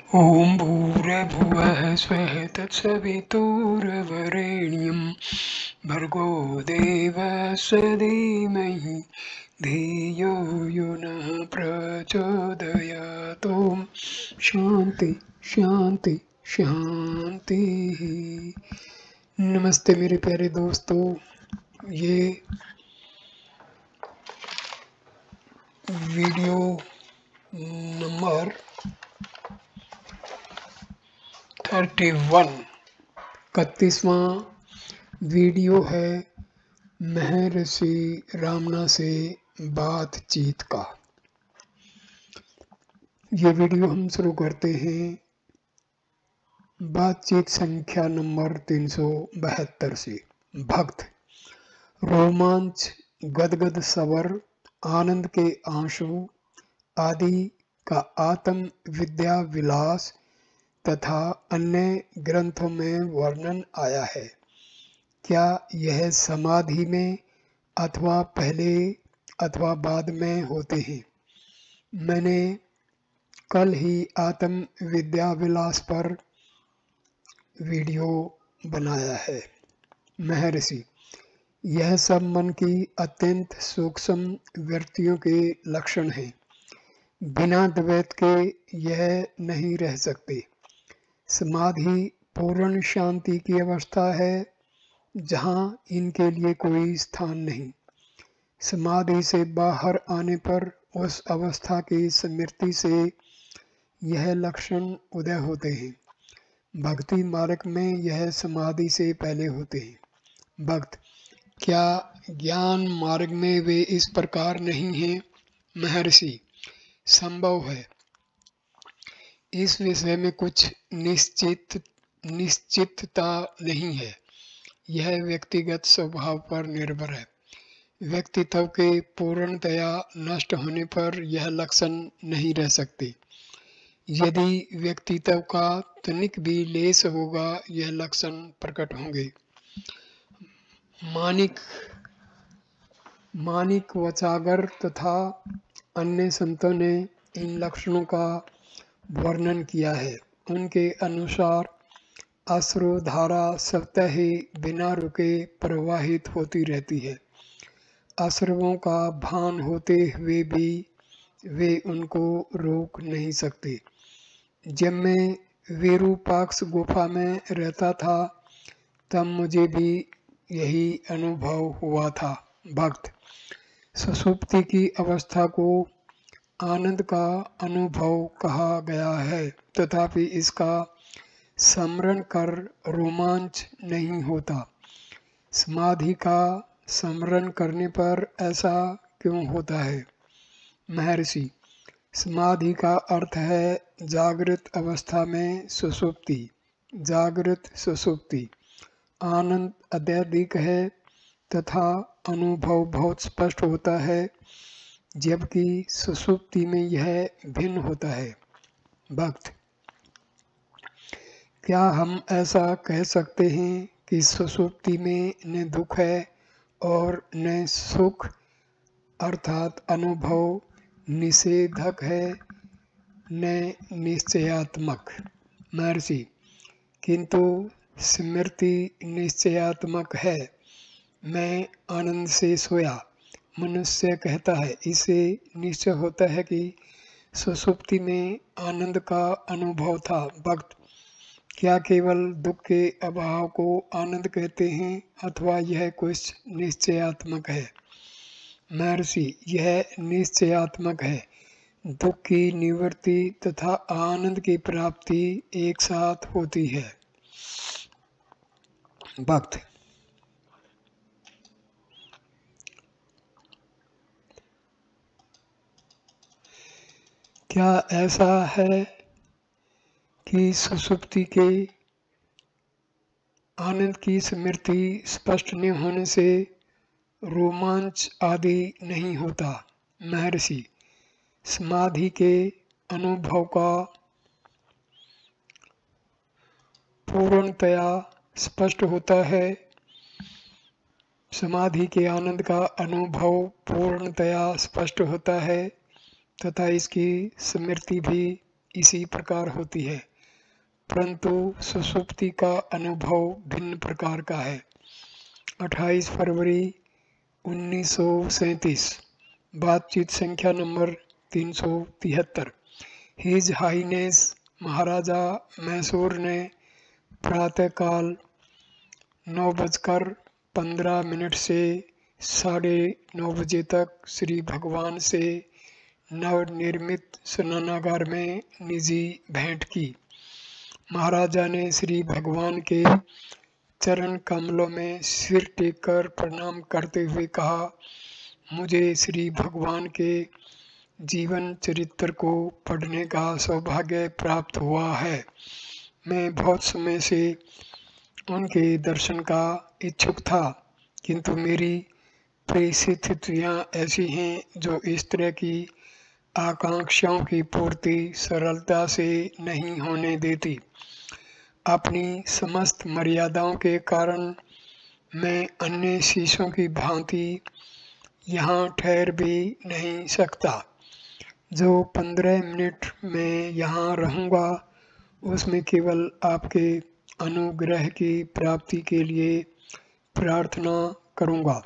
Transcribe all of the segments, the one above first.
ॐ भूर्भुवः स्वः तत्सवितुर्वरेण्यं भर्गो देवस्य धीमहि धियो यो नः प्रचोदयात्। ॐ शांति शांति शांति। नमस्ते मेरे प्यारे दोस्तों, ये वीडियो नंबर 31वां वीडियो है महर्षि रामना से बातचीत का। ये वीडियो हम शुरू करते हैं बातचीत संख्या नंबर 372 से। भक्त रोमांच, गदगद सवर, आनंद के आंसू आदि का आत्म विद्या विलास तथा अन्य ग्रंथों में वर्णन आया है। क्या यह समाधि में अथवा पहले अथवा बाद में होते हैं? मैंने कल ही आत्म विद्या विलास पर वीडियो बनाया है। महर्षि, यह सब मन की अत्यंत सूक्ष्म वृत्तियों के लक्षण हैं। बिना द्वैत के यह नहीं रह सकते। समाधि पूर्ण शांति की अवस्था है जहाँ इनके लिए कोई स्थान नहीं। समाधि से बाहर आने पर उस अवस्था की स्मृति से यह लक्षण उदय होते हैं। भक्ति मार्ग में यह समाधि से पहले होते हैं। भक्त, क्या ज्ञान मार्ग में वे इस प्रकार नहीं हैं? महर्षि, संभव है। इस विषय में कुछ निश्चितता नहीं है। यह व्यक्तिगत स्वभाव पर निर्भर है। व्यक्तित्व के पूर्णतया नष्ट होने पर यह लक्षण नहीं रह सकते। यदि व्यक्तित्व का तनिक भी लेस होगा, यह लक्षण प्रकट होंगे। मानिक वचागर तथा अन्य संतों ने इन लक्षणों का वर्णन किया है। उनके अनुसार अश्रुधारा स्वतः ही बिना रुके प्रवाहित होती रहती है। अश्रुओं का भान होते हुए भी वे उनको रोक नहीं सकते। जब मैं विरूपाक्ष गुफा में रहता था तब मुझे भी यही अनुभव हुआ था। भक्त, सुषुप्ति की अवस्था को आनंद का अनुभव कहा गया है, तथापि इसका स्मरण कर रोमांच नहीं होता। समाधि का स्मरण करने पर ऐसा क्यों होता है? महर्षि, समाधि का अर्थ है जागृत अवस्था में सुषुप्ति। जागृत सुषुप्ति आनंद अत्यधिक है तथा अनुभव बहुत स्पष्ट होता है, जबकि सुषुप्ति में यह भिन्न होता है। भक्त, क्या हम ऐसा कह सकते हैं कि सुषुप्ति में न दुख है और न सुख, अर्थात अनुभव निषेधक है न निश्चयात्मक? महर्षि, किंतु स्मृति निश्चयात्मक है। मैं आनंद से सोया, मनुष्य कहता है, इसे निश्चय होता है कि सुषुप्ति में आनंद का अनुभव था। भक्त, क्या केवल दुख के अभाव को आनंद कहते हैं अथवा यह कुछ निश्चयात्मक है? महर्षि, यह निश्चयात्मक है। दुख की निवृत्ति तथा आनंद की प्राप्ति एक साथ होती है। भक्त, क्या ऐसा है कि सुषुप्ति के आनंद की स्मृति स्पष्ट न होने से रोमांच आदि नहीं होता? महर्षि, समाधि के अनुभव का पूर्णतया स्पष्ट होता है। समाधि के आनंद का अनुभव पूर्णतया स्पष्ट होता है तथा इसकी स्मृति भी इसी प्रकार होती है, परंतु सुषुप्ति का अनुभव भिन्न प्रकार का है। 28 फरवरी 1937। बातचीत संख्या नंबर 373। हिज हाईनेस महाराजा मैसूर ने प्रातःकाल 9:15 से 9:30 बजे तक श्री भगवान से नवनिर्मित स्नानागार में निजी भेंट की। महाराजा ने श्री भगवान के चरण कमलों में सिर टेककर प्रणाम करते हुए कहा, मुझे श्री भगवान के जीवन चरित्र को पढ़ने का सौभाग्य प्राप्त हुआ है। मैं बहुत समय से उनके दर्शन का इच्छुक था, किंतु मेरी परिस्थितियाँ ऐसी हैं जो इस तरह की आकांक्षाओं की पूर्ति सरलता से नहीं होने देती। अपनी समस्त मर्यादाओं के कारण मैं अन्य शिष्यों की भांति यहाँ ठहर भी नहीं सकता। जो 15 मिनट में यहाँ रहूँगा उसमें केवल आपके अनुग्रह की प्राप्ति के लिए प्रार्थना करूँगा।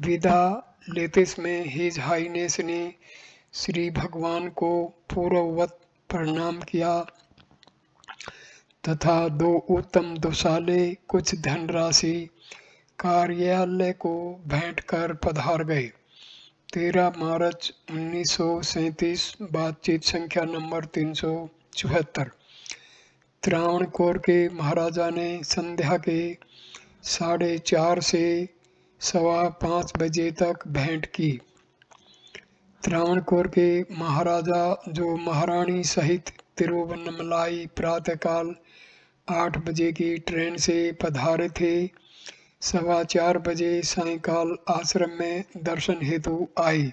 विदा लेते समय हिज हाईनेस ने श्री भगवान को पूर्ववत प्रणाम किया तथा 2 उत्तम दुशाले कुछ धनराशि कार्यालय को भेंट कर पधार गए। 13 मार्च 1937। बातचीत संख्या नंबर 374। त्रावणकोर के महाराजा ने संध्या के 4:30 से 5:15 बजे तक भेंट की। त्रावणकोर के महाराजा जो महारानी सहित तिरुवन्नमलाई प्रातःकाल 8 बजे की ट्रेन से पधारे थे, 4:15 बजे सायंकाल आश्रम में दर्शन हेतु आई।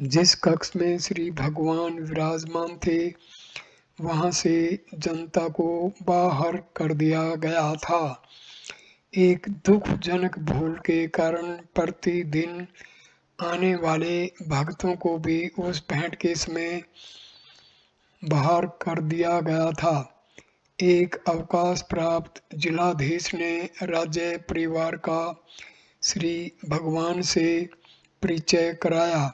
जिस कक्ष में श्री भगवान विराजमान थे वहां से जनता को बाहर कर दिया गया था। एक दुखजनक भूल के कारण प्रतिदिन आने वाले भक्तों को भी उस भेंट के समय बाहर कर दिया गया था। एक अवकाश प्राप्त जिलाधीश ने राज्य परिवार का श्री भगवान से परिचय कराया।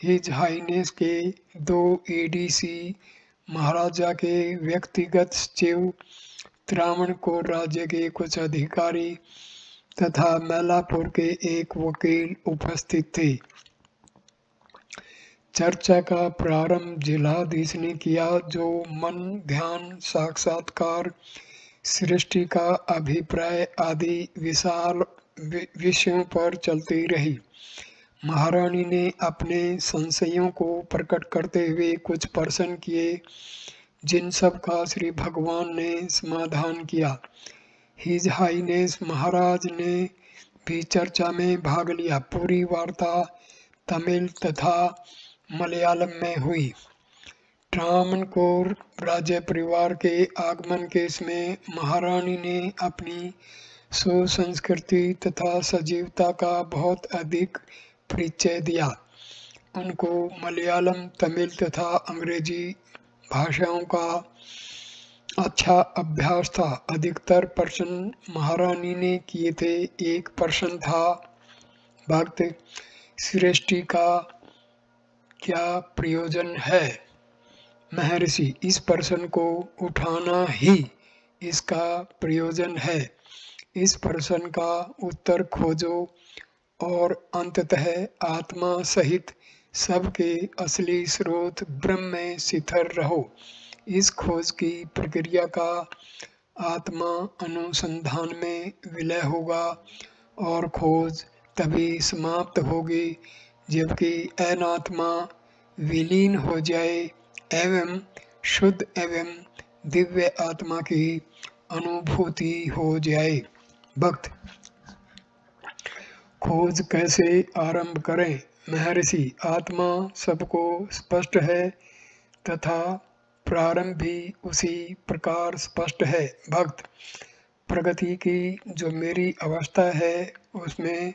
हिज हाईनेस के 2 एडीसी, महाराजा के व्यक्तिगत सचिव, त्रावणकोर राज्य के कुछ अधिकारी तथा मैलापुर के एक वकील उपस्थित थे। चर्चा का प्रारंभ जिलाधीश ने किया, जो मन, ध्यान, साक्षात्कार, सृष्टि का अभिप्राय आदि विशाल विषयों पर चलती रही। महारानी ने अपने संशयों को प्रकट करते हुए कुछ प्रश्न किए, जिन सब का श्री भगवान ने समाधान किया। हिज हाईनेस महाराज ने भी चर्चा में भाग लिया। पूरी वार्ता तमिल तथा मलयालम में हुई। त्रावणकोर राज्य परिवार के आगमन के समय महारानी ने अपनी सुसंस्कृति तथा सजीवता का बहुत अधिक परिचय दिया। उनको मलयालम, तमिल तथा अंग्रेजी भाषाओं का अच्छा अभ्यास था। अधिकतर प्रश्न महारानी ने किए थे। एक प्रश्न था, भक्त सृष्टि का क्या प्रयोजन है? महर्षि, इस प्रश्न को उठाना ही इसका प्रयोजन है। इस प्रश्न का उत्तर खोजो और अंततः आत्मा सहित सबके असली स्रोत ब्रह्म में स्थिर रहो। इस खोज की प्रक्रिया का आत्मा अनुसंधान में विलय होगा और खोज तभी समाप्त होगी जबकि अनात्मा विलीन हो जाए एवं शुद्ध एवं दिव्य आत्मा की अनुभूति हो जाए। भक्त, खोज कैसे आरंभ करें? महर्षि, आत्मा सबको स्पष्ट है तथा प्रारंभ भी उसी प्रकार स्पष्ट है। भक्त, प्रगति की जो मेरी अवस्था है उसमें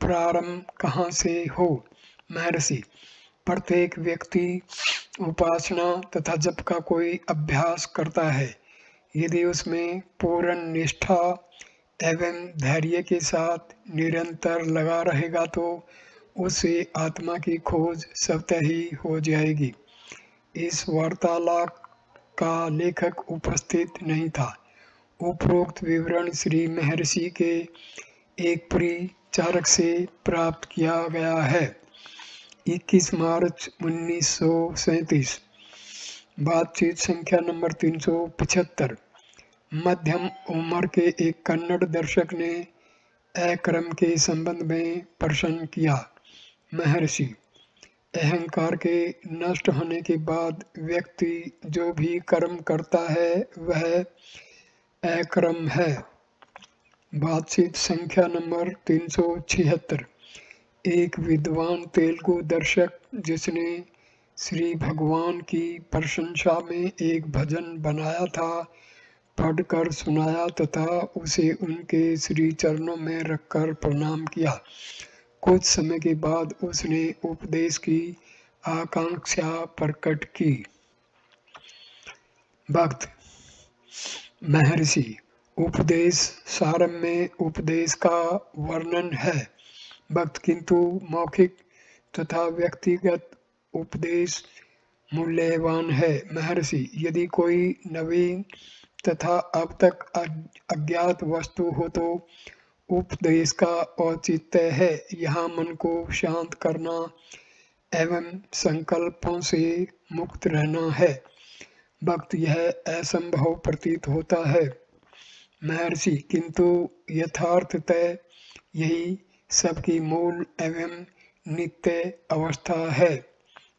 प्रारंभ कहाँ से हो? महर्षि, प्रत्येक व्यक्ति उपासना तथा जप का कोई अभ्यास करता है, यदि उसमें पूर्ण निष्ठा एवं धैर्य के साथ निरंतर लगा रहेगा तो उसे आत्मा की खोज स्वतः ही हो जाएगी। इस वार्तालाप का लेखक उपस्थित नहीं था। उपरोक्त विवरण श्री महर्षि के एक परिचारक से प्राप्त किया गया है। 21 मार्च 1937। बातचीत संख्या नंबर 375। मध्यम उम्र के एक कन्नड़ दर्शक ने अक्रम के संबंध में प्रश्न किया। महर्षि, अहंकार के नष्ट होने के बाद व्यक्ति जो भी कर्म करता है वह अक्रम है। बातचीत संख्या नंबर 376। एक विद्वान तेलुगु दर्शक जिसने श्री भगवान की प्रशंसा में एक भजन बनाया था, पढ़कर सुनाया तथा उसे उनके श्री चरणों में रखकर प्रणाम किया। कुछ समय के बाद उसने उपदेश की आकांक्षा प्रकट की। भक्त, महर्षि, उपदेश सारम में उपदेश का वर्णन है। भक्त, किंतु मौखिक तथा व्यक्तिगत उपदेश मूल्यवान है। महर्षि, यदि कोई नवीन तथा अब तक अज्ञात वस्तु हो तो उपदेश का औचित्य है। यहाँ मन को शांत करना एवं संकल्पों से मुक्त रहना है। भक्त, यह असंभव प्रतीत होता है। महर्षि, किंतु यथार्थतः यही सबकी मूल एवं नित्य अवस्था है।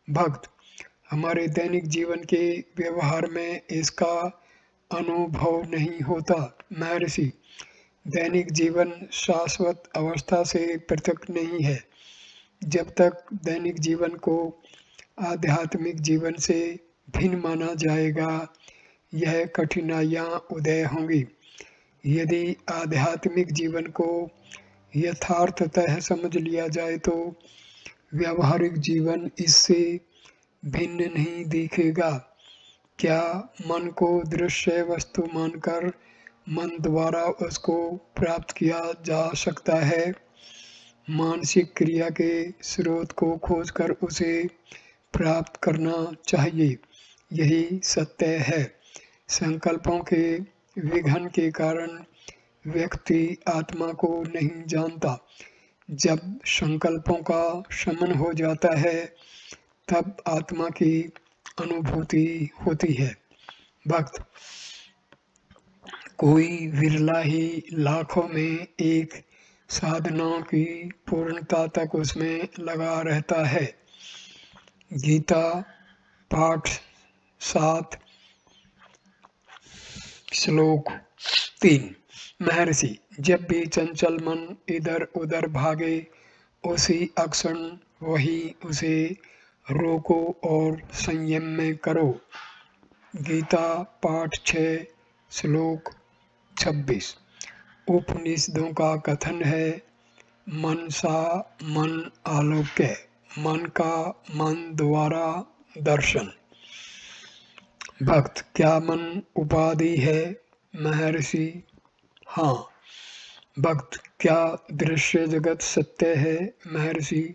भक्त, हमारे दैनिक जीवन के व्यवहार में इसका अनुभव नहीं होता। महर्षि, दैनिक जीवन शाश्वत अवस्था से पृथक नहीं है। जब तक दैनिक जीवन को आध्यात्मिक जीवन से भिन्न माना जाएगा, यह कठिनाइयाँ उदय होंगी। यदि आध्यात्मिक जीवन को यथार्थतः समझ लिया जाए तो व्यावहारिक जीवन इससे भिन्न नहीं दिखेगा। क्या मन को दृश्य वस्तु मानकर मन द्वारा उसको प्राप्त किया जा सकता है? मानसिक क्रिया के स्रोत को खोजकर उसे प्राप्त करना चाहिए, यही सत्य है। संकल्पों के विघन के कारण व्यक्ति आत्मा को नहीं जानता। जब संकल्पों का शमन हो जाता है तब आत्मा की अनुभूति होती है। भक्त, कोई विरला ही लाखों में एक साधना की पूर्णता तक उसमें लगा रहता है। गीता पाठ 7 श्लोक 3। महर्षि, जब भी चंचल मन इधर उधर भागे उसी अक्षण वही उसे रोको और संयम में करो। गीता पाठ 6 श्लोक 26। उपनिषदों का कथन है, मन सा मन आलोक्य, मन का मन द्वारा दर्शन। भक्त, क्या मन उपाधि है? महर्षि, हाँ। भक्त, क्या दृश्य जगत सत्य है? महर्षि,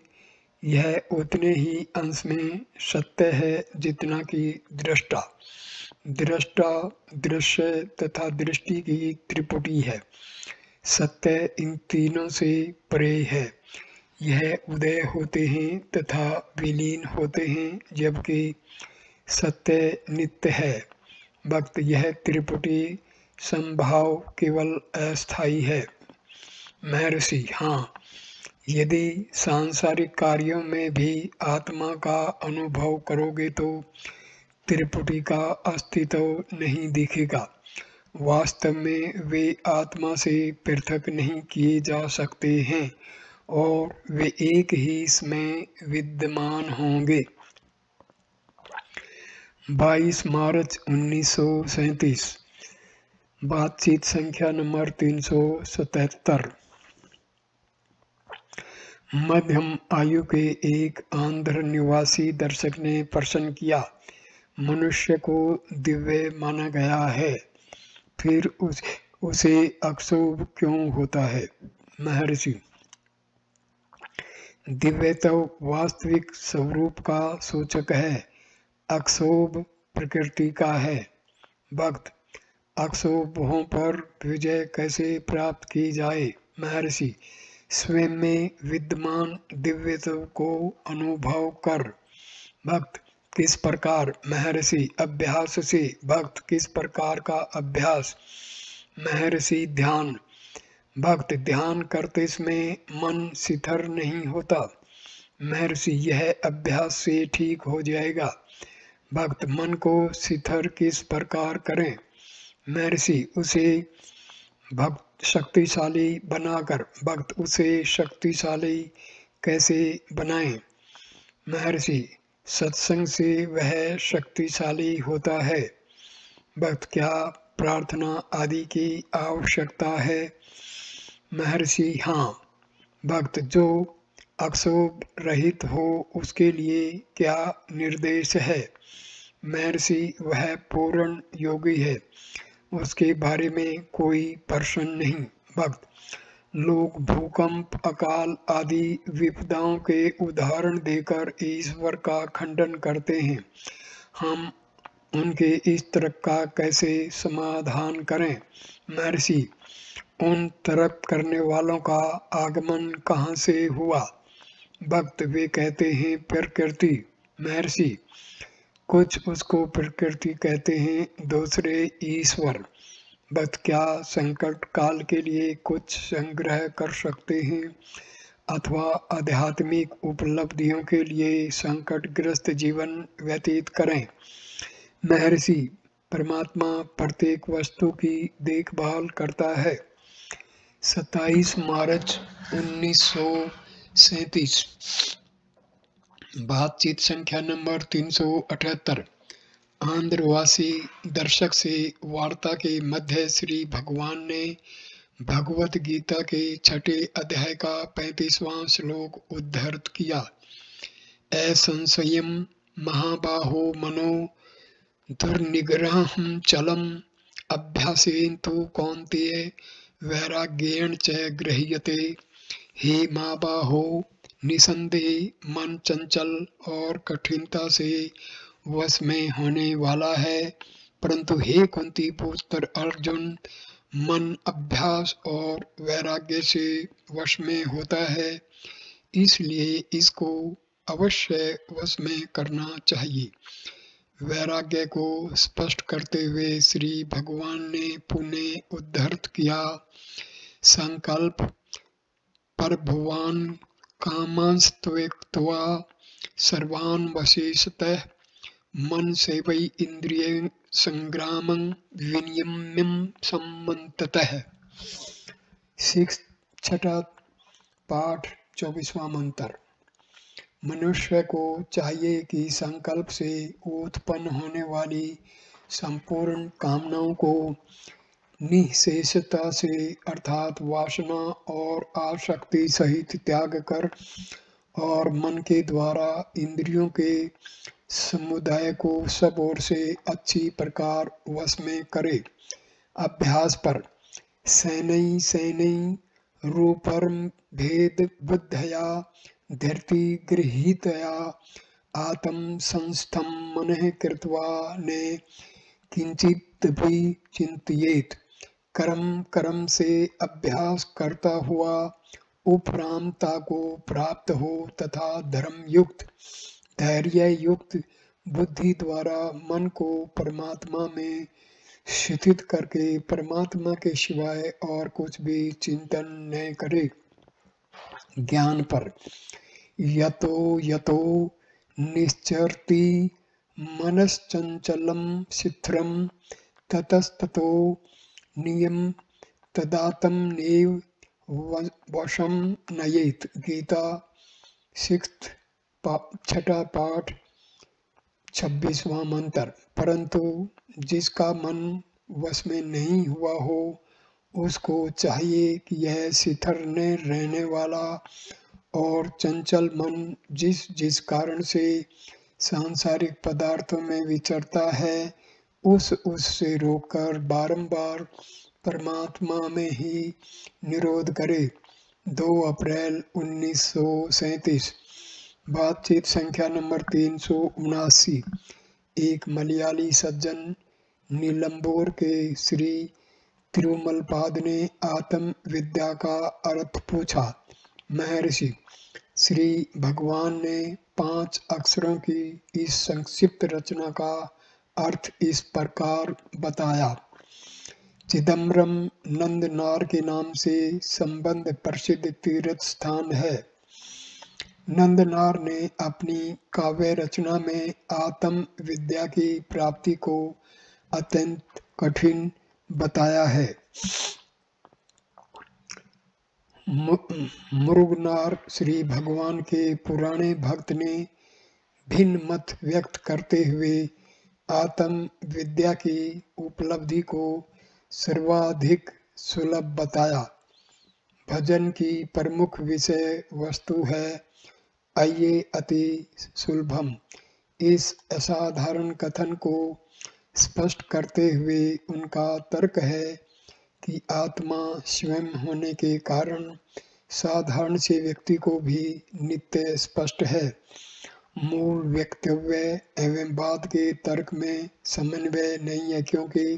यह उतने ही अंश में सत्य है जितना कि दृष्टा। दृष्टा, दृश्य तथा दृष्टि की त्रिपुटी है। सत्य इन तीनों से परे है। यह उदय होते हैं तथा विलीन होते हैं, जबकि सत्य नित्य है। भक्त, यह त्रिपुटी संभाव केवल अस्थायी है। महर्षि, हाँ। यदि सांसारिक कार्यों में भी आत्मा का अनुभव करोगे तो त्रिपुटी का अस्तित्व नहीं दिखेगा। वास्तव में वे आत्मा से पृथक नहीं किए जा सकते हैं और वे एक ही इसमें विद्यमान होंगे। 22 मार्च 1937। बातचीत संख्या नंबर 377। मध्यम आयु के एक आंध्र निवासी दर्शक ने प्रश्न किया, मनुष्य को दिव्य माना गया है, फिर उसे अक्षोभ क्यों होता है? महर्षि, दिव्य तो वास्तविक स्वरूप का सूचक है, अक्षोभ प्रकृति का है। भक्त, अक्षोभों पर विजय कैसे प्राप्त की जाए? महर्षि, स्वयं में विद्यमान दिव्यत्व को अनुभव कर। भक्त, किस प्रकार? महर्षि, अभ्यास से। भक्त, किस प्रकार का अभ्यास? महर्षि, ध्यान। भक्त, ध्यान करते समय मन शिथिल नहीं होता? महर्षि, यह अभ्यास से ठीक हो जाएगा। भक्त, मन को शिथिल किस प्रकार करें? महर्षि, उसे भक्त शक्तिशाली बनाकर। भक्त, उसे शक्तिशाली कैसे बनाएं? महर्षि, सत्संग से वह शक्तिशाली होता है। भक्त, क्या प्रार्थना आदि की आवश्यकता है? महर्षि, हाँ। भक्त, जो अक्षोभ रहित हो उसके लिए क्या निर्देश है? महर्षि, वह पूर्ण योगी है, उसके बारे में कोई प्रश्न नहीं। भक्त, लोग भूकंप, अकाल आदि विपदाओं के उदाहरण देकर ईश्वर का खंडन करते हैं, हम उनके इस तर्क का कैसे समाधान करें? महर्षि, उन तर्क करने वालों का आगमन कहाँ से हुआ? भक्त, वे कहते हैं प्रकृति। महर्षि, कुछ उसको प्रकृति कहते हैं, दूसरे ईश्वर। भक्त, क्या संकट काल के लिए कुछ संग्रह कर सकते हैं अथवा आध्यात्मिक उपलब्धियों के लिए संकटग्रस्त जीवन व्यतीत करें? महर्षि, परमात्मा प्रत्येक वस्तु की देखभाल करता है। 27 मार्च 1937। बातचीत संख्या नंबर 378। आंध्रवासी दर्शक से वार्ता के मध्य श्री भगवान ने भगवत गीता के 6 अध्याय का 35वां श्लोक उद्धृत किया। असंशयम महाबाहो मनो दुर्निग्रहं चलम अभ्यासेन तु कौन्तेय वैराग्येण च गृह्यते। हे महाबाहो, निसंदेह मन चंचल और कठिनता से वश में होने वाला है, परंतु हे कुंती पुत्र अर्जुन, मन अभ्यास और वैराग्य से वश में होता है, इसलिए इसको अवश्य वश में करना चाहिए। वैराग्य को स्पष्ट करते हुए श्री भगवान ने पुनः उद्धृत किया, संकल्प प्रभुवान कामांस त्यक्त्वा सर्वान् वशेषतः मन सेवै इंद्रिय संग्रामं विनियम्यं सम्मततः। 6 पाठ 24वां मंत्र। मनुष्य को चाहिए कि संकल्प से उत्पन्न होने वाली संपूर्ण कामनाओं को निःशेषता से अर्थात वासना और आसक्ति सहित त्याग कर और मन के द्वारा इंद्रियों के समुदाय को सब ओर से अच्छी प्रकार वश में करे। अभ्यास पर सैनै सैनै रूपरम भेद बुद्धया धृति गृहीतया आत्म संस्थम मनः कृत्वा ने किंचित भी चिंतयेत। कर्म कर्म से अभ्यास करता हुआ उपरामता को प्राप्त हो तथा धर्म युक्त धैर्य युक्त बुद्धि द्वारा मन को परमात्मा में स्थित करके परमात्मा के सिवाय और कुछ भी चिंतन न करे। ज्ञान पर यतो यतो निश्चरति मनश्चंचलम शिथिरम ततस्ततो नियम तदातम नेव वशम नयेत। गीता 6 पाठ 26वां मंत्र। परंतु जिसका मन वश में नहीं हुआ हो उसको चाहिए कि यह शिथिल न रहने वाला और चंचल मन जिस जिस कारण से सांसारिक पदार्थों में विचरता है उससे रोककर बारंबार परमात्मा में ही निरोध करे। 2 अप्रैल 1937। बातचीत संख्या नंबर 379। एक मलयाली सज्जन नीलंबोर के श्री तिरुमलपाद ने आत्म विद्या का अर्थ पूछा। महर्षि, श्री भगवान ने 5 अक्षरों की इस संक्षिप्त रचना का अर्थ इस प्रकार बताया। चिदम्बरम नंदनार के नाम से संबंध प्रसिद्ध तीर्थ स्थान है। नंदनार ने अपनी काव्य रचना में आत्म विद्या की प्राप्ति को अत्यंत कठिन बताया है। मुरुगनार श्री भगवान के पुराने भक्त ने भिन्न मत व्यक्त करते हुए आत्म विद्या की उपलब्धि को सर्वाधिक सुलभ बताया। भजन की प्रमुख विषय वस्तु है आइए अति सुलभम। इस असाधारण कथन को स्पष्ट करते हुए उनका तर्क है कि आत्मा स्वयं होने के कारण साधारण से व्यक्ति को भी नित्य स्पष्ट है। मूल वक्तव्य एवं बाद के तर्क में समन्वय नहीं है, क्योंकि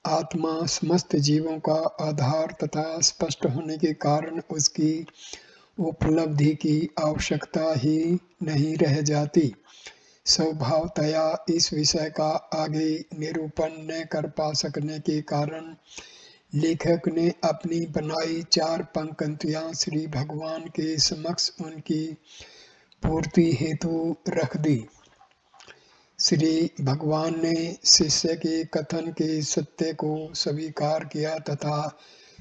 आत्मा समस्त जीवों का आधार तथा स्पष्ट होने के कारण उसकी उपलब्धि की आवश्यकता ही नहीं रह जाती। स्वभावतया इस विषय का आगे निरूपण न कर पा सकने के कारण लेखक ने अपनी बनाई 4 पंक्तियां श्री भगवान के समक्ष उनकी पूर्ति हेतु रख दी। श्री भगवान ने शिष्य के कथन के सत्य को स्वीकार किया तथा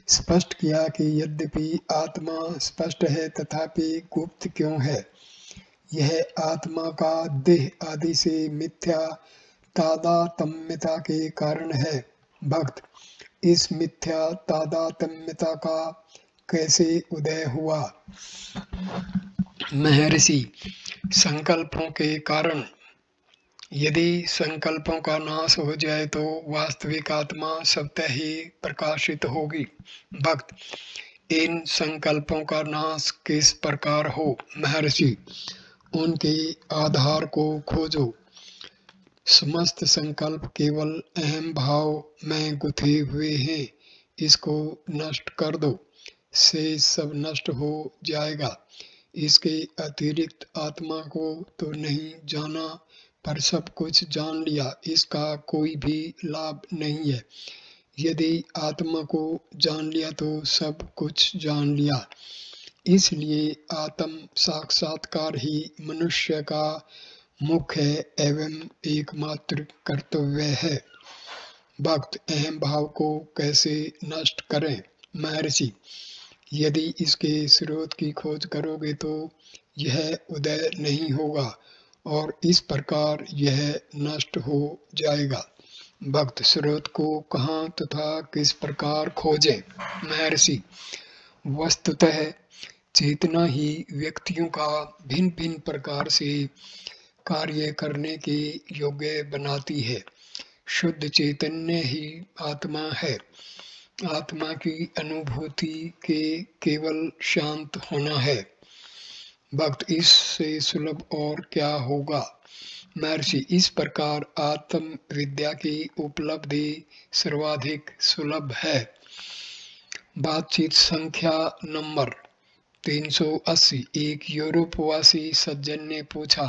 स्पष्ट किया कि यद्यपि आत्मा स्पष्ट है तथापि गुप्त क्यों है। यह आत्मा का देह आदि से मिथ्या तादात्म्यता के कारण है। भक्त, इस मिथ्या तादात्म्यता का कैसे उदय हुआ। महर्षि, संकल्पों के कारण। यदि संकल्पों का नाश हो जाए तो वास्तविक आत्मा स्वतः ही प्रकाशित होगी। भक्त, इन संकल्पों का नाश किस प्रकार हो। महर्षि, उनके आधार को खोजो। समस्त संकल्प केवल अहम भाव में गुथे हुए हैं, इसको नष्ट कर दो, से सब नष्ट हो जाएगा। इसके अतिरिक्त आत्मा को तो नहीं जाना, पर सब कुछ जान लिया, इसका कोई भी लाभ नहीं है। यदि आत्मा को जान लिया तो सब कुछ जान लिया। इसलिए आत्म साक्षात्कार ही मनुष्य का मुख्य एवं एकमात्र कर्तव्य है। भक्त, अहम भाव को कैसे नष्ट करें। महर्षि, यदि इसके स्रोत की खोज करोगे तो यह उदय नहीं होगा और इस प्रकार यह नष्ट हो जाएगा। भक्त, स्रोत को कहाँ तथा किस प्रकार खोजें। महर्षि, वस्तुतः चेतना ही व्यक्तियों का भिन्न भिन्न प्रकार से कार्य करने के योग्य बनाती है। शुद्ध चैतन्य ही आत्मा है। आत्मा की अनुभूति के केवल शांत होना है। भक्त, इससे सुलभ और क्या होगा। महर्षि, इस प्रकार आत्म विद्या की उपलब्धि सर्वाधिक सुलभ है। बातचीत संख्या नंबर 380। एक यूरोपवासी सज्जन ने पूछा,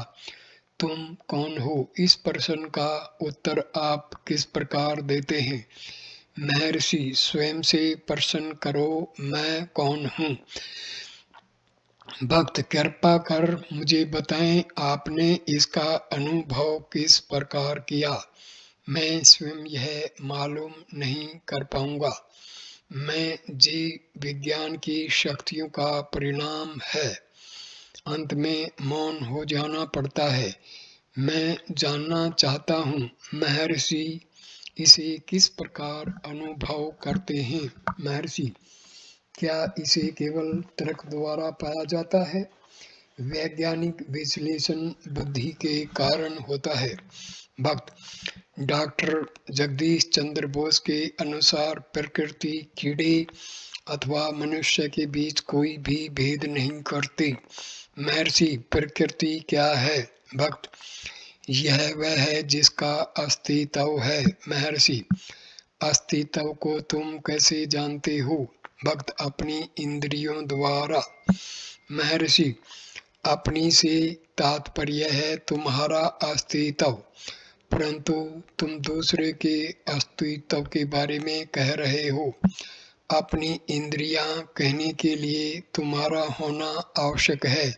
तुम कौन हो। इस प्रश्न का उत्तर आप किस प्रकार देते हैं। महर्षि, स्वयं से प्रश्न करो, मैं कौन हूँ। भक्त, कृपा कर मुझे बताएं, आपने इसका अनुभव किस प्रकार किया। मैं स्वयं यह मालूम नहीं कर पाऊंगा। मैं जीव विज्ञान की शक्तियों का परिणाम है। अंत में मौन हो जाना पड़ता है। मैं जानना चाहता हूँ, महर्षि इसे किस प्रकार अनुभव करते हैं। महर्षि, क्या इसे केवल तर्क द्वारा पाया जाता है? वैज्ञानिक विश्लेषण बुद्धि के कारण होता है। भक्त, डॉक्टर जगदीश चंद्र बोस के अनुसार प्रकृति कीड़े अथवा मनुष्य के बीच कोई भी भेद नहीं करती। महर्षि, प्रकृति क्या है? भक्त, यह वह है जिसका अस्तित्व है। महर्षि, अस्तित्व को तुम कैसे जानते हो? भक्त, अपनी इंद्रियों द्वारा। महर्षि, अपनी से तात्पर्य है तुम्हारा अस्तित्व, परंतु तुम दूसरे के अस्तित्व के बारे में कह रहे हो। अपनी इंद्रियां कहने के लिए तुम्हारा होना आवश्यक है।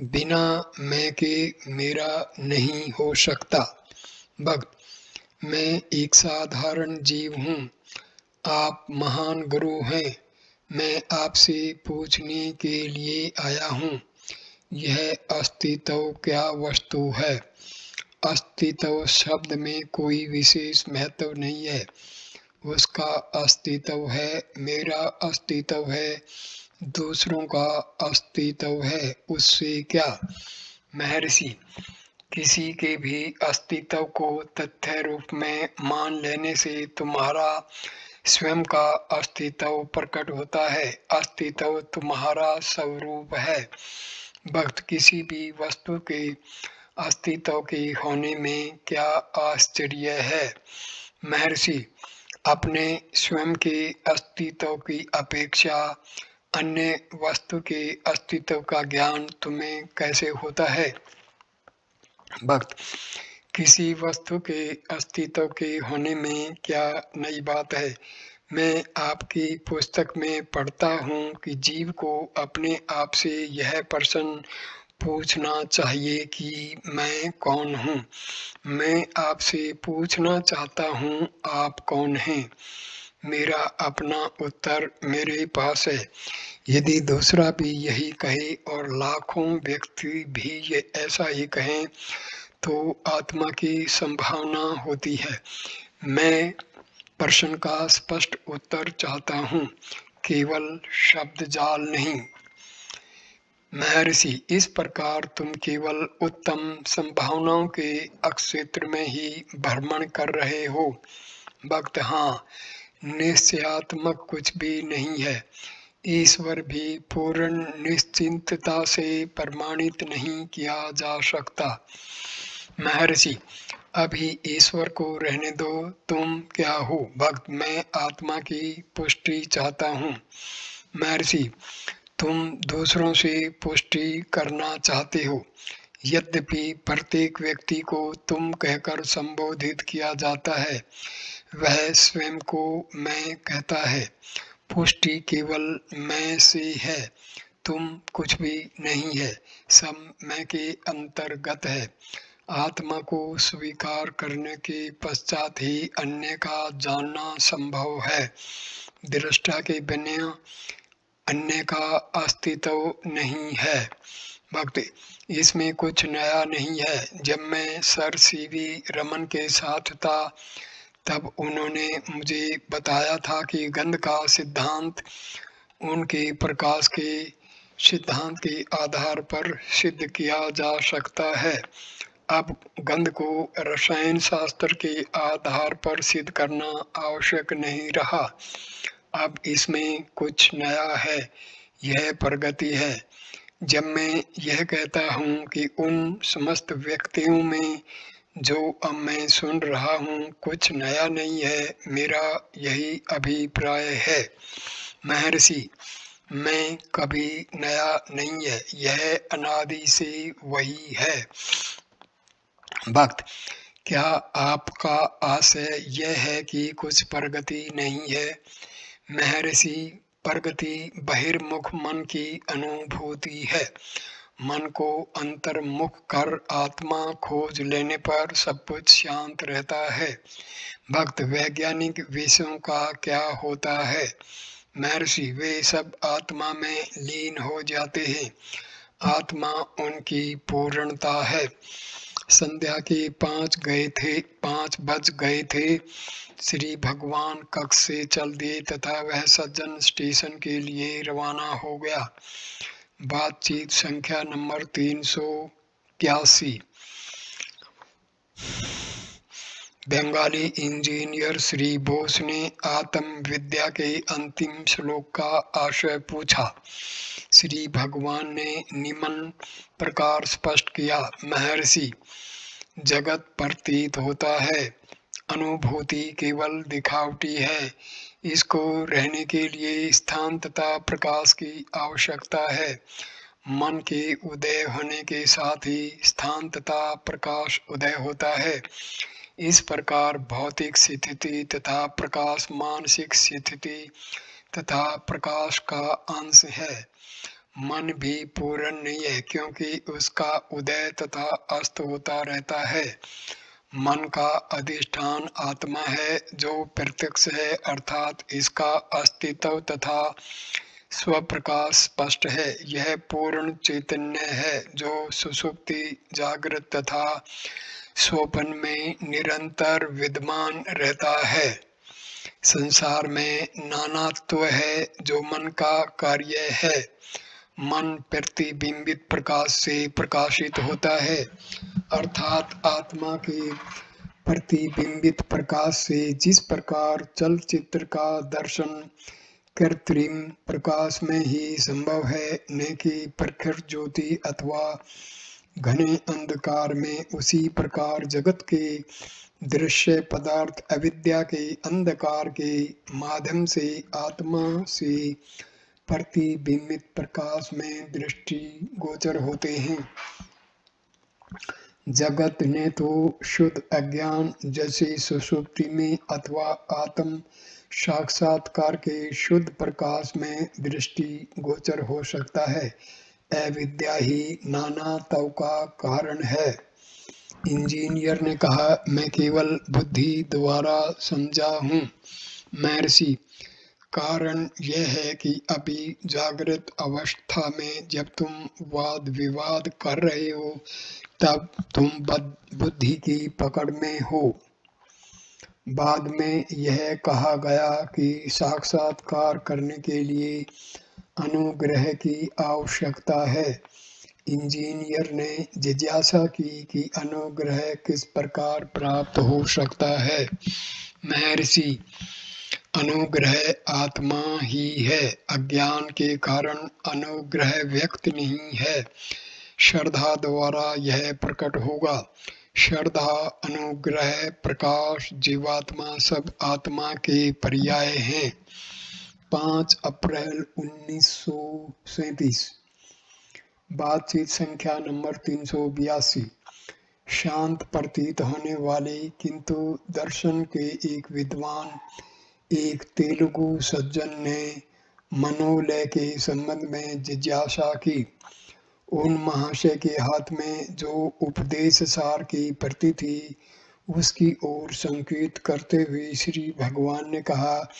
बिना मैं के मेरा नहीं हो सकता। भक्त, मैं एक साधारण जीव हूँ, आप महान गुरु हैं। मैं आपसे पूछने के लिए आया हूँ, यह अस्तित्व क्या वस्तु है? अस्तित्व शब्द में कोई विशेष महत्व नहीं है। उसका अस्तित्व है, मेरा अस्तित्व है, दूसरों का अस्तित्व है, उससे क्या? महर्षि, किसी के भी अस्तित्व को तथ्य रूप में मान लेने से तुम्हारा स्वयं का अस्तित्व प्रकट होता है। अस्तित्व तुम्हारा स्वरूप है। भक्त, किसी भी वस्तु के अस्तित्व के होने में क्या आश्चर्य है? महर्षि, अपने स्वयं के अस्तित्व की अपेक्षा अन्य वस्तु के अस्तित्व का ज्ञान तुम्हें कैसे होता है? भक्त, किसी वस्तु के अस्तित्व के होने में क्या नई बात है? मैं आपकी पुस्तक में पढ़ता हूँ कि जीव को अपने आप से यह प्रश्न पूछना चाहिए कि मैं कौन हूँ। मैं आपसे पूछना चाहता हूँ, आप कौन हैं? मेरा अपना उत्तर मेरे पास है। यदि दूसरा भी यही कहे और लाखों व्यक्ति भी ये ऐसा ही कहें तो आत्मा की संभावना होती है। मैं प्रश्न का स्पष्ट उत्तर चाहता हूँ, केवल शब्द जाल नहीं। महर्षि, इस प्रकार तुम केवल उत्तम संभावनाओं के अक्षेत्र में ही भ्रमण कर रहे हो। भक्त, हाँ, निश्चयात्मक कुछ भी नहीं है। ईश्वर भी पूर्ण निश्चिंतता से प्रमाणित नहीं किया जा सकता। महर्षि, अभी ईश्वर को रहने दो, तुम क्या हो? भक्त, मैं आत्मा की पुष्टि चाहता हूँ। महर्षि, तुम दूसरों से पुष्टि करना चाहते हो। यद्यपि प्रत्येक व्यक्ति को तुम कहकर संबोधित किया जाता है, वह स्वयं को मैं कहता है। पुष्टि केवल मैं से है, तुम कुछ भी नहीं है, सब मैं के अंतर्गत है। आत्मा को स्वीकार करने के पश्चात ही अन्य का जानना संभव है। दृष्टा के बिना अन्य का अस्तित्व नहीं है। भक्त, इसमें कुछ नया नहीं है। जब मैं सर सीवी रमन के साथ था तब उन्होंने मुझे बताया था कि गंध का सिद्धांत उनके प्रकाश के सिद्धांत के आधार पर सिद्ध किया जा सकता है। अब गंध को रसायन शास्त्र के आधार पर सिद्ध करना आवश्यक नहीं रहा। अब इसमें कुछ नया है, यह प्रगति है। जब मैं यह कहता हूँ कि उन समस्त व्यक्तियों में जो अब मैं सुन रहा हूँ कुछ नया नहीं है, मेरा यही अभिप्राय है। महर्षि, मैं कभी नया नहीं है, यह अनादि से वही है। भक्त, क्या आपका आशय यह है कि कुछ प्रगति नहीं है? महर्षि, प्रगति बहिर्मुख मन की अनुभूति है। मन को अंतर्मुख कर आत्मा खोज लेने पर सब कुछ शांत रहता है। भक्त, वैज्ञानिक विषयों का क्या होता है? महर्षि, वे सब आत्मा में लीन हो जाते हैं। आत्मा उनकी पूर्णता है। संध्या के 5 बज गए थे। श्री भगवान कक्ष से चल दिए तथा वह सज्जन स्टेशन के लिए रवाना हो गया। बातचीत संख्या नंबर 381। बंगाली इंजीनियर श्री बोस ने आत्म विद्या के अंतिम श्लोक का आशय पूछा। श्री भगवान ने निम्न प्रकार स्पष्ट किया, महर्षि, जगत प्रतीत होता है, अनुभूति केवल दिखावटी है। इसको रहने के लिए स्थान तथा प्रकाश की आवश्यकता है। मन के उदय होने के साथ ही स्थान तथा प्रकाश उदय होता है। इस प्रकार भौतिक स्थिति तथा प्रकाश मानसिक स्थिति तथा प्रकाश का अंश है। मन भी पूर्ण नहीं है क्योंकि उसका उदय तथा अस्त होता रहता है। मन का अधिष्ठान आत्मा है जो प्रत्यक्ष है, अर्थात इसका अस्तित्व तथा स्वप्रकाश स्पष्ट है। यह पूर्ण चैतन्य है जो सुषुप्ति, जागृत तथा स्वप्न में निरंतर विद्यमान रहता है। संसार में नानात्व है जो मन का कार्य है। मन प्रतिबिंबित प्रकाश से प्रकाशित होता है, अर्थात आत्मा के प्रतिबिंबित प्रकाश से जिस प्रकार चलचित्र का दर्शन कृत्रिम प्रकाश में ही संभव है, न कि प्रखर ज्योति अथवा घने अंधकार में, उसी प्रकार जगत के दृश्य पदार्थ अविद्या के अंधकार के माध्यम से आत्मा से प्रतिबिंबित प्रकाश में दृष्टि गोचर होते हैं। जगत ने तो शुद्ध अज्ञान जैसे सुषुप्ति में अथवा आत्म साक्षात्कार के शुद्ध प्रकाश में दृष्टि गोचर हो सकता है। अविद्या ही नानात्व का कारण है। इंजीनियर ने कहा, मैं केवल बुद्धि द्वारा समझा हूँ। महर्षि, कारण यह है कि अभी जागृत अवस्था में जब तुम वाद विवाद कर रहे हो तब तुम बुद्धि की पकड़ में हो। बाद में यह कहा गया कि साक्षात्कार करने के लिए अनुग्रह की आवश्यकता है। इंजीनियर ने जिज्ञासा की कि अनुग्रह किस प्रकार प्राप्त हो सकता है। महर्षि, अनुग्रह आत्मा ही है। अज्ञान के कारण अनुग्रह व्यक्त नहीं है। श्रद्धा द्वारा यह प्रकट होगा। श्रद्धा, अनुग्रह, प्रकाश, जीवात्मा सब आत्मा के पर्याय हैं। 5 अप्रैल 1937। बातचीत संख्या नंबर 382। शांत प्रतीत होने वाले किंतु दर्शन के एक विद्वान एक तेलुगु सज्जन ने मनोलय के संबंध में जिज्ञासा की। उन महाशय के हाथ में जो उपदेश सार की प्रति थी उसकी ओर संकेत करते हुए श्री भगवान ने कहा,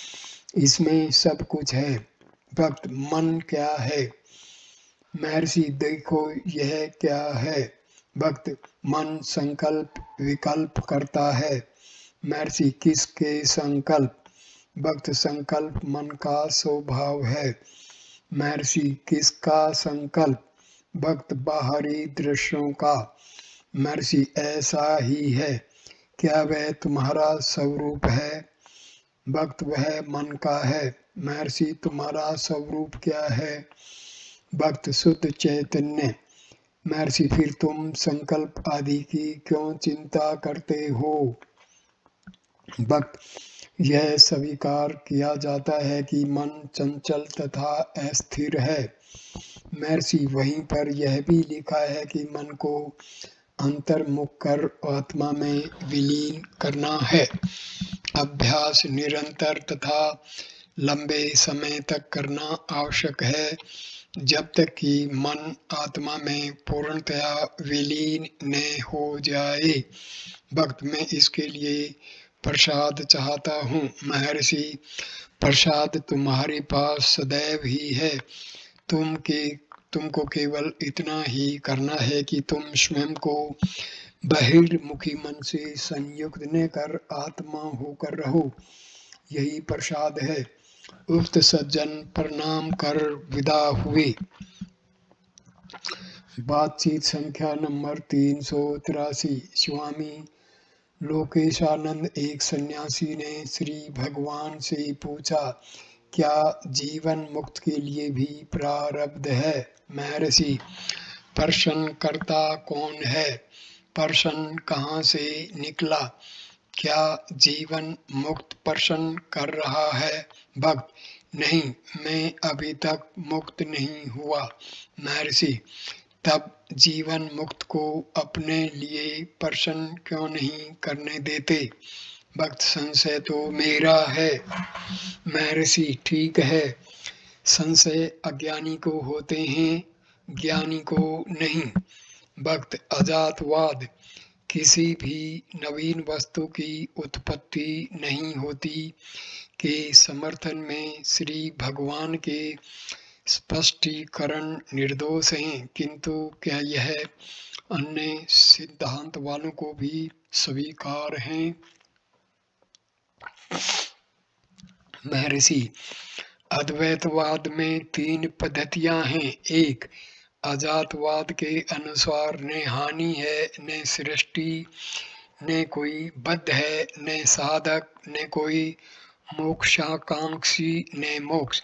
इसमें सब कुछ है। भक्त, मन क्या है? महर्षि, देखो यह क्या है? भक्त, मन संकल्प विकल्प करता है। महर्षि, किसके संकल्प? भक्त, संकल्प मन का स्वभाव है। महर्षि, किसका संकल्प? भक्त, बाहरी दृश्यों का। महर्षि, ऐसा ही है। क्या वह तुम्हारा स्वरूप है? भक्त, वह मन का है। महर्षि, तुम्हारा स्वरूप क्या है? भक्त, शुद्ध चैतन्य। महर्षि, फिर तुम संकल्प आदि की क्यों चिंता करते हो? भक्त, यह स्वीकार किया जाता है कि मन चंचल तथा अस्थिर है। महर्षि, वहीं पर यह भी लिखा है कि मन को अंतर्मुख कर आत्मा में विलीन करना है। अभ्यास निरंतर तथा लंबे समय तक करना आवश्यक है जब तक कि मन आत्मा में पूर्णतया विलीन न हो जाए। भक्त, मैं इसके लिए प्रसाद चाहता हूँ। महर्षि, प्रसाद तुम्हारे पास सदैव ही है। तुमको केवल इतना ही करना है कि तुम स्वयं को बहिर्मुखी मन से संयुक्त न कर आत्मा होकर रहो, यही प्रसाद है। उक्त सज्जन प्रणाम कर विदा हुए। बातचीत संख्या नंबर 383। स्वामी लोकेशानंद, एक सन्यासी ने श्री भगवान से पूछा, क्या जीवन मुक्त के लिए भी प्रारब्ध है? महर्षि, प्रश्न करता कौन है? प्रश्न कहाँ से निकला? क्या जीवन मुक्त प्रश्न कर रहा है? भक्त, नहीं, मैं अभी तक मुक्त नहीं हुआ। महर्षि, तब जीवन मुक्त को अपने लिए प्रश्न क्यों नहीं करने देते? भक्त, संशय तो मेरा है। महर्षि, ठीक है, संशय अज्ञानी को होते हैं, ज्ञानी को नहीं। भक्त, अजातवाद, किसी भी नवीन वस्तु की उत्पत्ति नहीं होती के समर्थन में श्री भगवान के स्पष्टीकरण निर्दोष हैं, किंतु क्या यह अन्य सिद्धांत वालों को भी स्वीकार हैं? महर्षि, अद्वैतवाद में 3 पद्धतियां हैं। एक, अजातवाद के अनुसार न हानि है न सृष्टि, न कोई बद्ध है न साधक, न कोई मोक्षाकांक्षी न मोक्ष,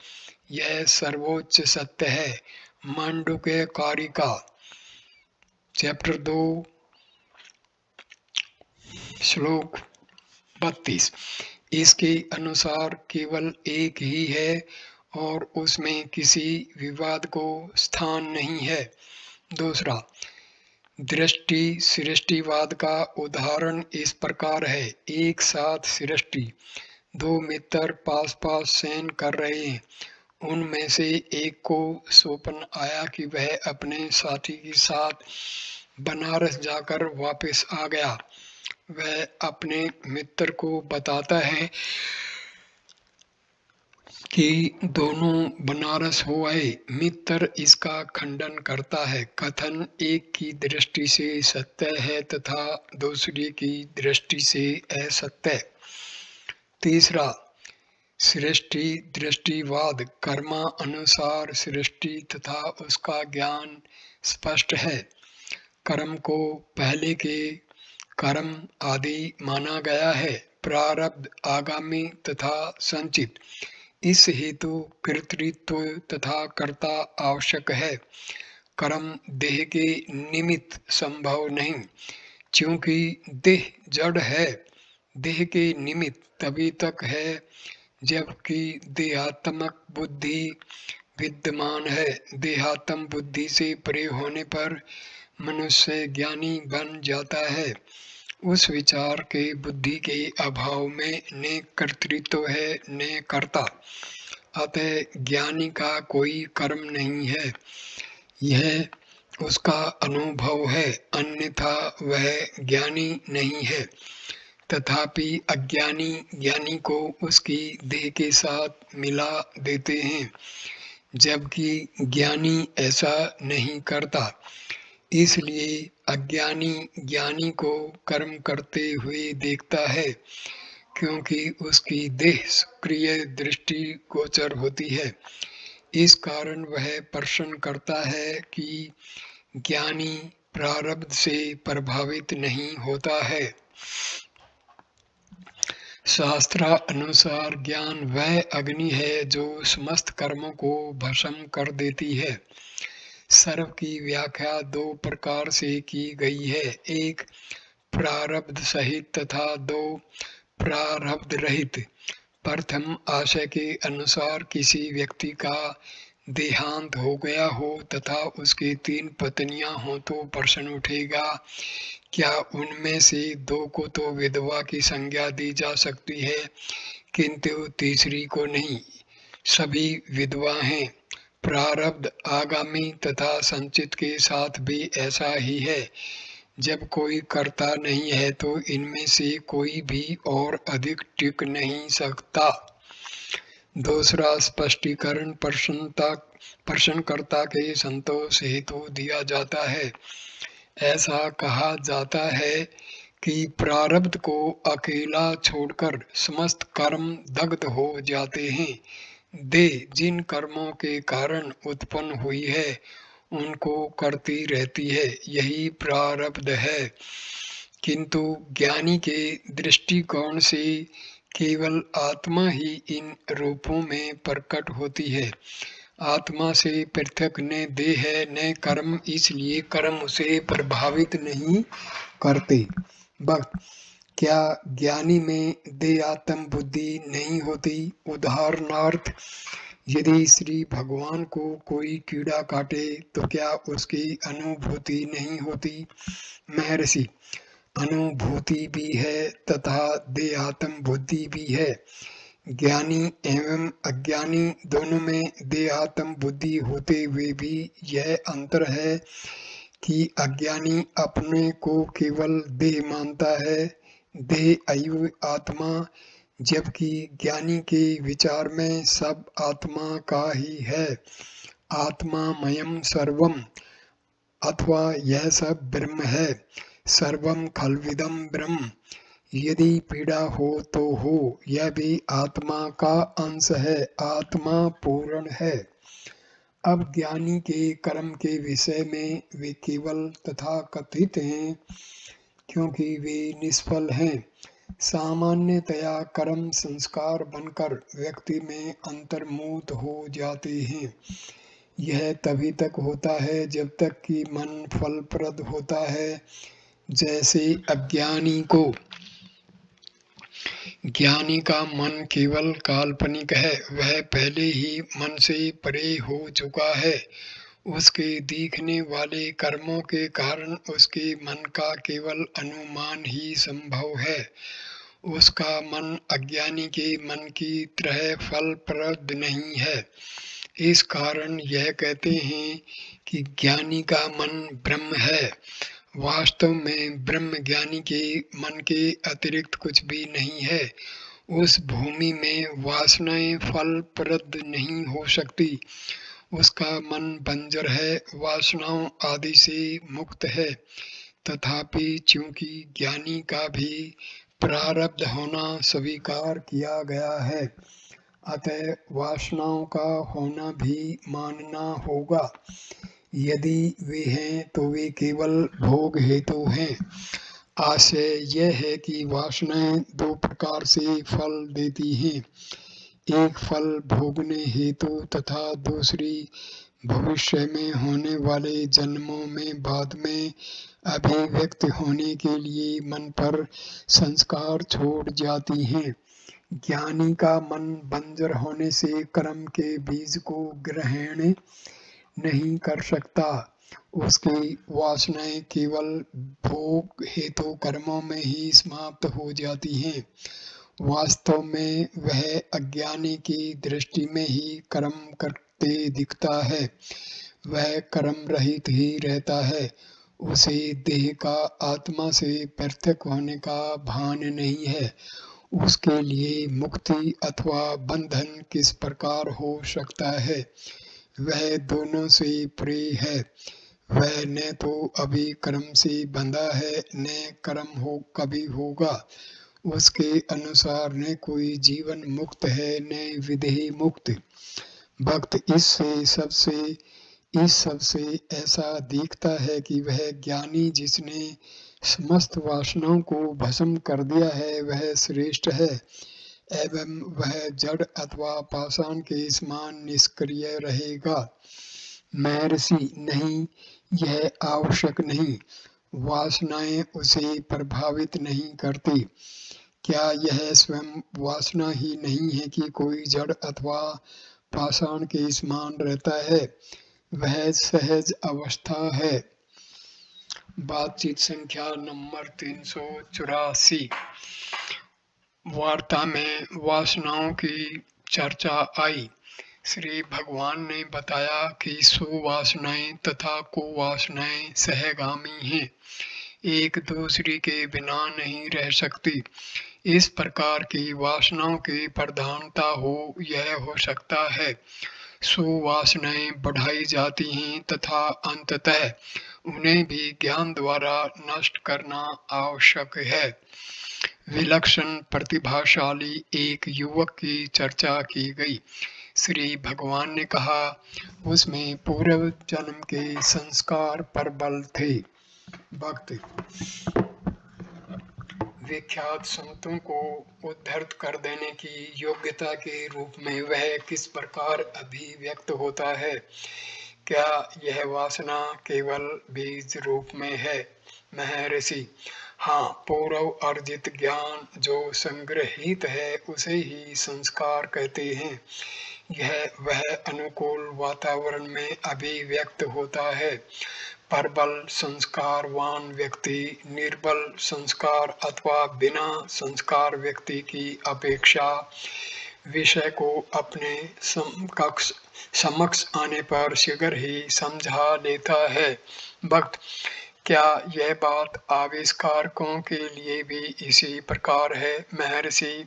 यह सर्वोच्च सत्य है। मांडुक्य कारिका चैप्टर 2 श्लोक 32। इसके अनुसार केवल एक ही है और उसमें किसी विवाद को स्थान नहीं है। दूसरा, दृष्टि सृष्टिवाद का उदाहरण इस प्रकार है। एक साथ सृष्टि, 2 मित्र पास पास शयन कर रहे हैं। उनमें से एक को स्वप्न आया कि वह अपने साथी के साथ बनारस जाकर वापस आ गया। वह अपने मित्र को बताता है कि दोनों बनारस हो आए। मित्र इसका खंडन करता है। कथन एक की दृष्टि से सत्य है तथा दूसरी की दृष्टि से असत्य। तीसरा, सृष्टि दृष्टिवाद, कर्मा अनुसार सृष्टि तथा उसका ज्ञान स्पष्ट है। कर्म को पहले के कर्म आदि माना गया है, प्रारब्ध आगामी तथा संचित। इस हेतु कर्तृत्व तथा कर्ता आवश्यक है। कर्म देह के निमित्त संभव नहीं, क्योंकि देह जड़ है। देह के निमित्त तभी तक है जबकि देहात्मक बुद्धि विद्यमान है। देहात्म बुद्धि से परे होने पर मनुष्य ज्ञानी बन जाता है। उस विचार के बुद्धि के अभाव में न कर्तृत्व है न कर्ता, अतः ज्ञानी का कोई कर्म नहीं है, यह उसका अनुभव है, अन्यथा वह ज्ञानी नहीं है। तथापि अज्ञानी ज्ञानी को उसकी देह के साथ मिला देते हैं, जबकि ज्ञानी ऐसा नहीं करता। इसलिए अज्ञानी ज्ञानी को कर्म करते हुए देखता है, क्योंकि उसकी देह सक्रिय दृष्टि गोचर होती है। इस कारण वह प्रश्न करता है कि ज्ञानी प्रारब्ध से प्रभावित नहीं होता है। शास्त्रानुसार ज्ञान वह अग्नि है जो समस्त कर्मों को भस्म कर देती है। सर्व की व्याख्या 2 प्रकार से की गई है, एक प्रारब्ध सहित तथा 2 प्रारब्ध रहित। प्रथम आशय के अनुसार किसी व्यक्ति का देहांत हो गया हो तथा उसके 3 पत्नियां हों तो प्रश्न उठेगा, क्या उनमें से 2 को तो विधवा की संज्ञा दी जा सकती है, किंतु तीसरी को नहीं, सभी विधवा हैं। प्रारब्ध आगामी तथा संचित के साथ भी ऐसा ही है। जब कोई कर्ता नहीं है तो इनमें से कोई भी और अधिक टिक नहीं सकता। दूसरा स्पष्टीकरण प्रश्नकर्ता के संतोष हेतु दिया जाता है। ऐसा कहा जाता है कि प्रारब्ध को अकेला छोड़कर समस्त कर्म दग्ध हो जाते हैं। देह जिन कर्मों के कारण उत्पन्न हुई है उनको करती रहती है, यही प्रारब्ध है। किंतु ज्ञानी के दृष्टिकोण से केवल आत्मा ही इन रूपों में प्रकट होती है। आत्मा से पृथक न देह है न कर्म, इसलिए कर्म उसे प्रभावित नहीं करते। भक्त, क्या ज्ञानी में देहात्म बुद्धि नहीं होती? उदाहरणार्थ, यदि श्री भगवान को कोई कीड़ा काटे तो क्या उसकी अनुभूति नहीं होती? महर्षि, अनुभूति भी है तथा देहात्म बुद्धि भी है। ज्ञानी एवं अज्ञानी दोनों में देहात्म बुद्धि होते हुए भी यह अंतर है कि अज्ञानी अपने को केवल देह मानता है, देह अयु आत्मा, जबकि ज्ञानी के विचार में सब आत्मा का ही है। आत्मा मयम सर्वम, अथवा यह सब ब्रह्म है। सर्वम खल्विदम ब्रह्म। यदि पीड़ा हो तो हो, यह भी आत्मा का अंश है। आत्मा पूर्ण है। अब ज्ञानी के कर्म के विषय में वे केवल तथा कथित हैं, क्योंकि वे निष्फल हैं। सामान्यतया कर्म संस्कार बनकर व्यक्ति में अंतर्मुख हो जाते हैं। यह तभी तक होता है जब तक कि मन फलप्रद होता है। जैसे अज्ञानी को ज्ञानी का मन केवल काल्पनिक है, वह पहले ही मन से परे हो चुका है। उसके दिखने वाले कर्मों के कारण उसके मन का केवल अनुमान ही संभव है। उसका मन अज्ञानी के मन की तरह फलप्रद नहीं है। इस कारण यह कहते हैं कि ज्ञानी का मन ब्रह्म है। वास्तव में ब्रह्म ज्ञानी के मन के अतिरिक्त कुछ भी नहीं है। उस भूमि में वासनाएं फलप्रद नहीं हो सकती। उसका मन बंजर है, वासनाओं आदि से मुक्त है। तथापि चूंकि ज्ञानी का भी प्रारब्ध होना स्वीकार किया गया है, अतः वासनाओं का होना भी मानना होगा। यदि वे हैं तो वे केवल भोग हेतु हैं। आशय यह है कि वासनाएं दो प्रकार से फल देती हैं। एक फल भोगने हेतु तथा दूसरी भविष्य में होने वाले जन्मों में बाद में अभिव्यक्त होने के लिए मन पर संस्कार छोड़ जाती हैं। ज्ञानी का मन बंजर होने से कर्म के बीज को ग्रहण नहीं कर सकता। उसकी वासनाएं केवल भोग हेतु कर्मों में ही समाप्त हो जाती हैं। वास्तव में वह अज्ञानी की दृष्टि में ही कर्म करते दिखता है। वह कर्म रहित ही रहता है। उसे देह का आत्मा से पृथक होने का भान नहीं है। उसके लिए मुक्ति अथवा बंधन किस प्रकार हो सकता है? वह दोनों से परे है। वह न तो अभी कर्म से बंधा है, न कर्म हो कभी होगा। उसके अनुसार न कोई जीवन मुक्त है, न विदेह मुक्त। भक्त इस सबसे ऐसा दिखता है कि वह ज्ञानी जिसने समस्त वासनाओं को भस्म कर दिया है, वह श्रेष्ठ है एवं वह जड़ अथवा पाषाण के समान निष्क्रिय रहेगा। महर्षि, नहीं, यह आवश्यक नहीं। वासनाएं उसे प्रभावित नहीं करती। क्या यह स्वयं वासना ही नहीं है कि कोई जड़ अथवा पाषाण के समान रहता है? वह सहज अवस्था है। बातचीत संख्या नंबर 384। वार्ता में वासनाओं की चर्चा आई। श्री भगवान ने बताया कि सुवासनाएं तथा कुवासनाएं सहगामी हैं, एक दूसरी के बिना नहीं रह सकती। इस प्रकार की वासनाओं की प्रधानता हो, यह हो सकता है। सुवासनाएं बढ़ाई जाती हैं तथा अंततः उन्हें भी ज्ञान द्वारा नष्ट करना आवश्यक है। विलक्षण प्रतिभाशाली एक युवक की चर्चा की गई। श्री भगवान ने कहा, उसमें पूर्व जन्म के संस्कार प्रबल थे। भक्त विख्यात संतों को उद्धृत कर देने की योग्यता के रूप में वह किस प्रकार अभिव्यक्त होता है? क्या यह वासना केवल बीज रूप में है? महर्षि, हाँ, पूर्व अर्जित ज्ञान जो संग्रहित है उसे ही संस्कार कहते हैं। यह वह अनुकूल वातावरण में अभिव्यक्त होता है। प्रबल संस्कारवान व्यक्ति निर्बल संस्कार अथवा बिना संस्कार व्यक्ति की अपेक्षा विषय को अपने समक्ष आने पर शीघ्र ही समझा लेता है। भक्त, क्या यह बात आविष्कारकों के लिए भी इसी प्रकार है? महर्षि,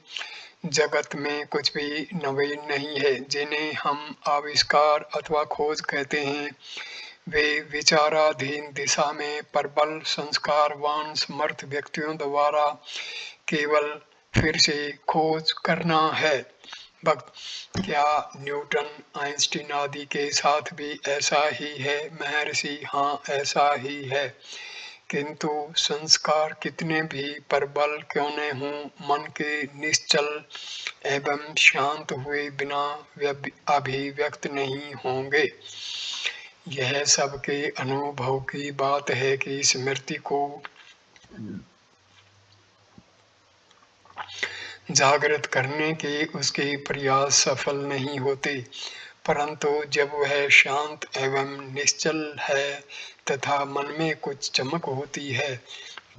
जगत में कुछ भी नवीन नहीं है। जिन्हें हम आविष्कार अथवा खोज कहते हैं, वे विचाराधीन दिशा में प्रबल संस्कारवान समर्थ व्यक्तियों द्वारा केवल फिर से खोज करना है। भक्त, क्या न्यूटन, आइंस्टीन आदि के साथ भी ऐसा ही है? महर्षि, हाँ, ऐसा ही है। किंतु संस्कार कितने भी प्रबल क्यों न हों, मन के निश्चल एवं शांत हुए बिना अभिव्यक्त नहीं होंगे। यह सबके अनुभव की बात है कि स्मृति को जागृत करने के उसके प्रयास सफल नहीं होते, परंतु जब वह शांत एवं निश्चल है तथा मन में कुछ चमक होती है,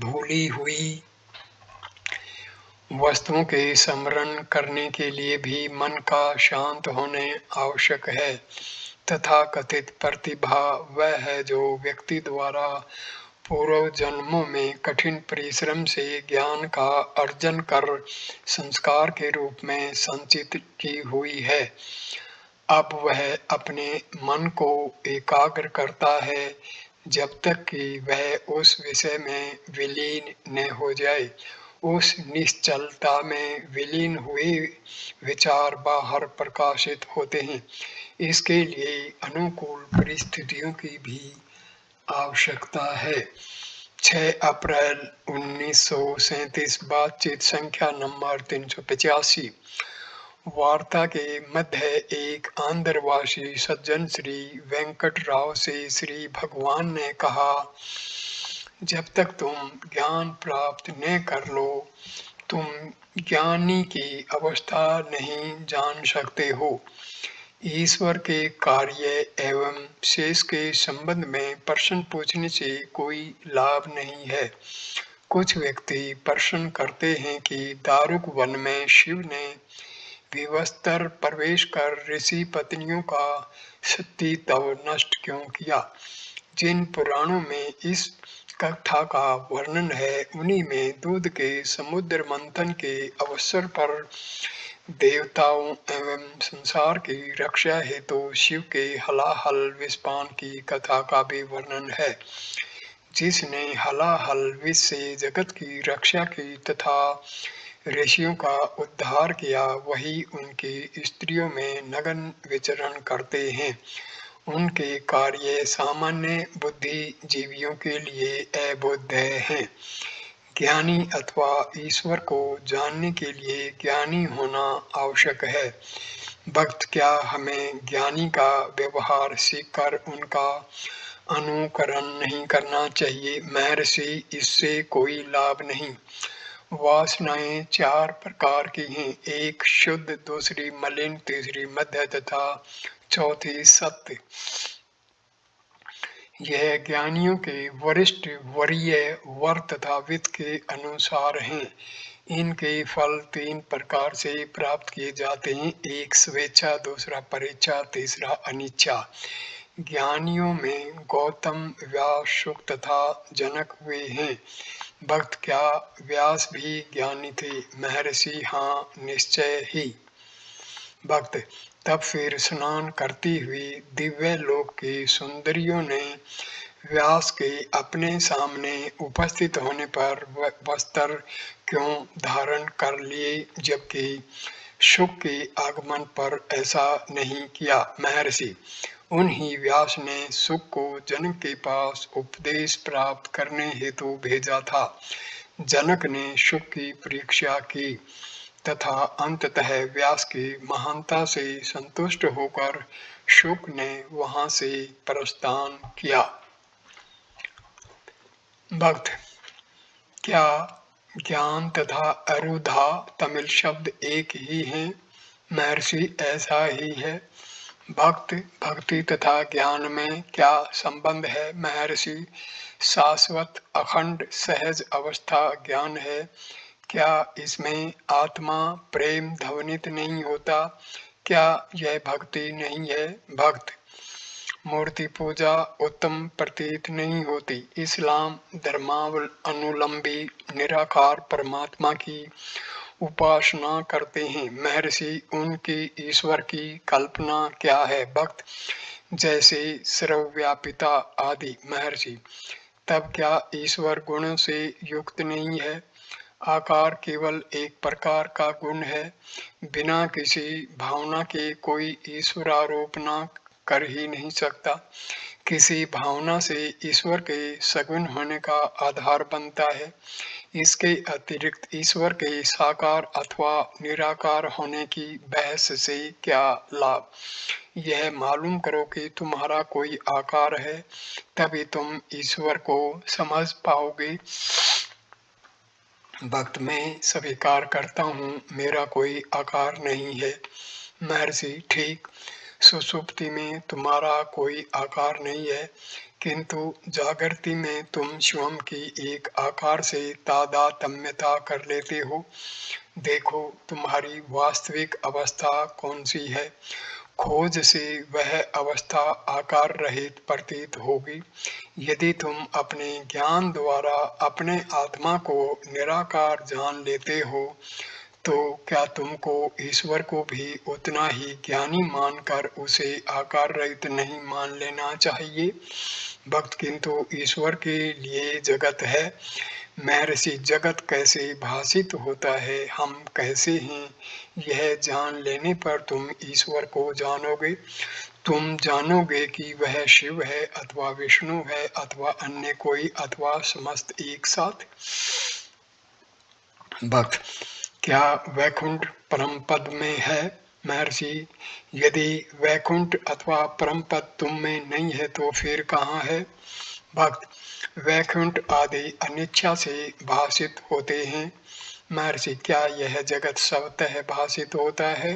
भूली हुई वस्तुओं के स्मरण करने के लिए भी मन का शांत होने आवश्यक है। तथा कथित प्रतिभा वह है जो व्यक्ति द्वारा पूर्व जन्मों में कठिन परिश्रम से ज्ञान का अर्जन कर संस्कार के रूप में संचित की हुई है। अब वह अपने मन को एकाग्र करता है जब तक कि वह उस विषय में विलीन न हो जाए। उस निश्चलता में विलीन हुए विचार बाहर प्रकाशित होते हैं। इसके लिए अनुकूल परिस्थितियों की भी आवश्यकता है। 6 अप्रैल 1937, बातचीत संख्या नंबर 385। वार्ता के मध्य एक आंध्रवासी सज्जन श्री वेंकटराव से श्री भगवान ने कहा, जब तक तुम ज्ञान प्राप्त न कर लो, तुम ज्ञानी की अवस्था नहीं जान सकते हो। ईश्वर के कार्य एवं शेष के संबंध में प्रश्न पूछने से कोई लाभ नहीं है। कुछ व्यक्ति प्रश्न करते हैं कि दारुक वन में शिव ने विवस्त्र प्रवेश कर ऋषि पत्नियों का सतीत्व नष्ट क्यों किया? जिन पुराणों में इस कथा का वर्णन है, उन्हीं में दूध के समुद्र मंथन के अवसर पर देवताओं एवं संसार की रक्षा हेतु शिव के हलाहल विषपान की कथा का भी वर्णन है। जिसने हलाहल विष से जगत की रक्षा की तथा ऋषियों का उद्धार किया, वही उनकी स्त्रियों में नग्न विचरण करते हैं। उनके कार्य सामान्य बुद्धिजीवियों के लिए अबोध्य हैं। ज्ञानी अथवा ईश्वर को जानने के लिए ज्ञानी होना आवश्यक है। भक्त, क्या हमें ज्ञानी का व्यवहार सीखकर उनका अनुकरण नहीं करना चाहिए? महर्षि, इससे कोई लाभ नहीं। वासनाएं 4 प्रकार की हैं, एक शुद्ध, दूसरी मलिन, तीसरी मध्य तथा चौथी सत्य। यह ज्ञानियों के वरिष्ठ, वरीय, वर तथा वित्त के अनुसार हैं। इनके फल 3 प्रकार से प्राप्त किए जाते हैं, एक स्वेच्छा, दूसरा परेच्छा, तीसरा अनिच्छा। ज्ञानियों में गौतम, व्यास, शुक तथा जनक हुए हैं। भक्त, क्या व्यास भी ज्ञानी थे? महर्षि, हाँ, निश्चय ही। भक्त, तब फिर स्नान करती हुई दिव्य लोक की सुंदरियों ने व्यास के अपने सामने उपस्थित होने पर वस्त्र क्यों धारण कर लिए, जबकि शुक के आगमन पर ऐसा नहीं किया। महर्षि, उन्हीं व्यास ने शुक को जनक के पास उपदेश प्राप्त करने हेतु भेजा था। जनक ने शुक की परीक्षा की तथा अंततः व्यास की महानता से संतुष्ट होकर शुक ने वहां से प्रस्थान किया। भक्त, क्या ज्ञान तथा अरुधा तमिल शब्द एक ही हैं? महर्षि, ऐसा ही है। भक्त, भक्ति तथा ज्ञान में क्या संबंध है? महर्षि, शाश्वत अखंड सहज अवस्था ज्ञान है। क्या इसमें आत्मा प्रेम ध्वनित नहीं होता? क्या यह भक्ति नहीं है? भक्त, मूर्ति पूजा उत्तम प्रतीत नहीं होती। इस्लाम धर्मावलंबी निराकार परमात्मा की उपासना करते हैं। महर्षि, उनकी ईश्वर की कल्पना क्या है? भक्त, जैसे सर्वव्यापिता आदि। महर्षि, तब क्या ईश्वर गुणों से युक्त नहीं है? आकार केवल एक प्रकार का गुण है। बिना किसी भावना के कोई ईश्वरारोप न कर ही नहीं सकता। किसी भावना से ईश्वर के सगुण होने का आधार बनता है। इसके अतिरिक्त ईश्वर के साकार अथवा निराकार होने की बहस से क्या लाभ? यह मालूम करो कि तुम्हारा कोई आकार है, तभी तुम ईश्वर को समझ पाओगे। भक्त, मैं स्वीकार करता हूँ मेरा कोई आकार नहीं है। महर्षि, ठीक, सुषुप्ति में तुम्हारा कोई आकार नहीं है, किंतु जागृति में तुम स्वयं की एक आकार से तादात्म्यता कर लेते हो। देखो तुम्हारी वास्तविक अवस्था कौन सी है। खोज से वह अवस्था आकार रहित प्रतीत होगी। यदि तुम अपने ज्ञान द्वारा अपने आत्मा को निराकार जान लेते हो, तो क्या तुमको ईश्वर को भी उतना ही ज्ञानी मानकर उसे आकार रहित नहीं मान लेना चाहिए? भक्त, किंतु ईश्वर के लिए जगत है। महर्षि, जगत कैसे भाषित होता है, हम कैसे हैं, यह जान लेने पर तुम ईश्वर को जानोगे। तुम जानोगे कि वह शिव है अथवा विष्णु है अथवा अन्य कोई अथवा समस्त एक साथ। भक्त, क्या वैकुंठ परम पद में है? महर्षि, यदि वैकुंठ अथवा परम पद तुम में नहीं है तो फिर कहाँ है? भक्त, वैकुंठ आदि अनिच्छा से भाषित होते हैं। महर्षि, क्या यह जगत स्वतः भाषित होता है?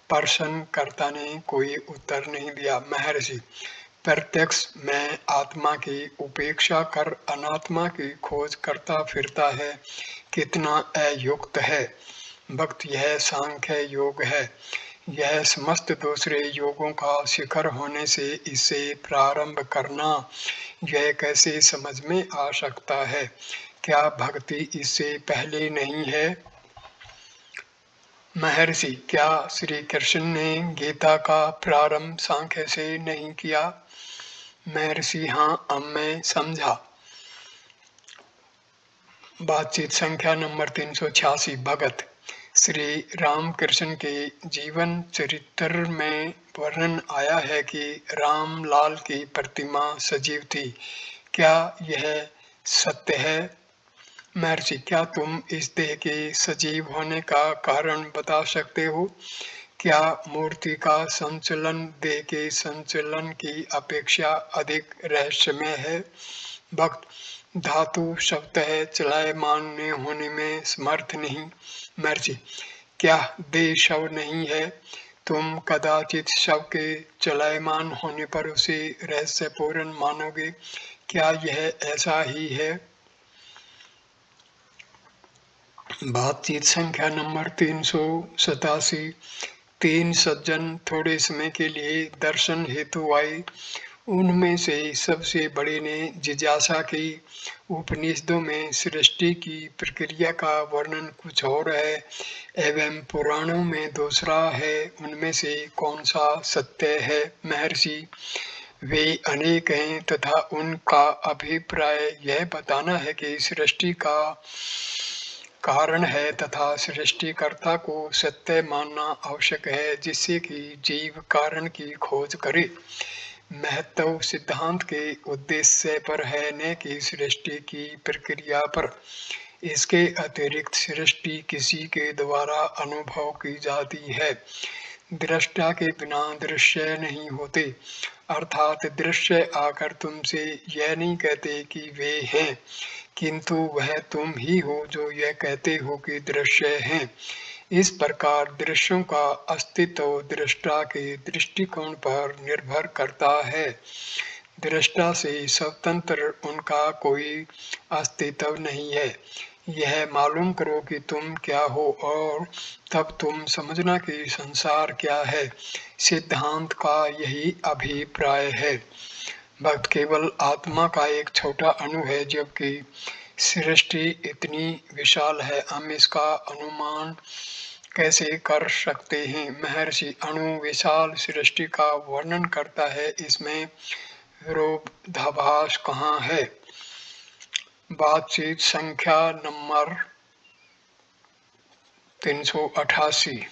प्रश्नकर्ता ने कोई उत्तर नहीं दिया। महर्षि, प्रत्यक्ष मैं आत्मा की उपेक्षा कर अनात्मा की खोज करता फिरता है, कितना अयुक्त है। भक्त, यह सांख्य योग है। यह समस्त दूसरे योगों का शिखर होने से इसे प्रारंभ करना, यह कैसे समझ में आ सकता है? क्या भक्ति इससे पहले नहीं है? महर्षि, क्या श्री कृष्ण ने गीता का प्रारंभ सांख्य से नहीं किया? महर्षि, हाँ, अब मैं समझा। बातचीत संख्या नंबर 386। भगत, श्री रामकृष्ण के जीवन चरित्र में वर्णन आया है कि रामलाल की प्रतिमा सजीव थी। क्या यह सत्य है? महर्षि, क्या तुम इस देह के सजीव होने का कारण बता सकते हो? क्या मूर्ति का संचलन देह के संचलन की अपेक्षा अधिक रहस्यमय है? भक्त, धातु स्वतः चलायमान होने में समर्थ नहीं। महर्षि, क्या देह शव नहीं है? तुम कदाचित शव के चलायमान होने पर उसे रहस्यपूर्ण मानोगे। क्या यह ऐसा ही है? बातचीत संख्या नंबर 387। तीन सज्जन थोड़े समय के लिए दर्शन हेतु आए। उनमें से सबसे बड़े ने जिज्ञासा की, उपनिषदों में सृष्टि की प्रक्रिया का वर्णन कुछ और है एवं पुराणों में दूसरा है, उनमें से कौन सा सत्य है? महर्षि, वे अनेक हैं तथा उनका अभिप्राय यह बताना है कि सृष्टि का कारण है तथा सृष्टिकर्ता को सत्य मानना आवश्यक है, जिससे कि जीव कारण की खोज करे। महत्व सिद्धांत के उद्देश्य पर है, न कि सृष्टि की प्रक्रिया पर। इसके अतिरिक्त सृष्टि किसी के द्वारा अनुभव की जाती है। दृष्टा के बिना दृश्य नहीं होते, अर्थात दृश्य आकर तुमसे यह नहीं कहते कि वे हैं, किंतु वह तुम ही हो जो यह कहते हो कि दृश्य हैं। इस प्रकार दृश्यों का अस्तित्व दृष्टा के दृष्टिकोण पर निर्भर करता है। दृष्टा से स्वतंत्र उनका कोई अस्तित्व नहीं है। यह मालूम करो कि तुम क्या हो और तब तुम समझना कि संसार क्या है। सिद्धांत का यही अभिप्राय है। भक्त केवल आत्मा का एक छोटा अणु है, जबकि सृष्टि इतनी विशाल है। हम इसका अनुमान कैसे कर सकते हैं? महर्षि, अणु विशाल सृष्टि का वर्णन करता है, इसमें विरोधाभास कहाँ है? बातचीत संख्या नंबर 388।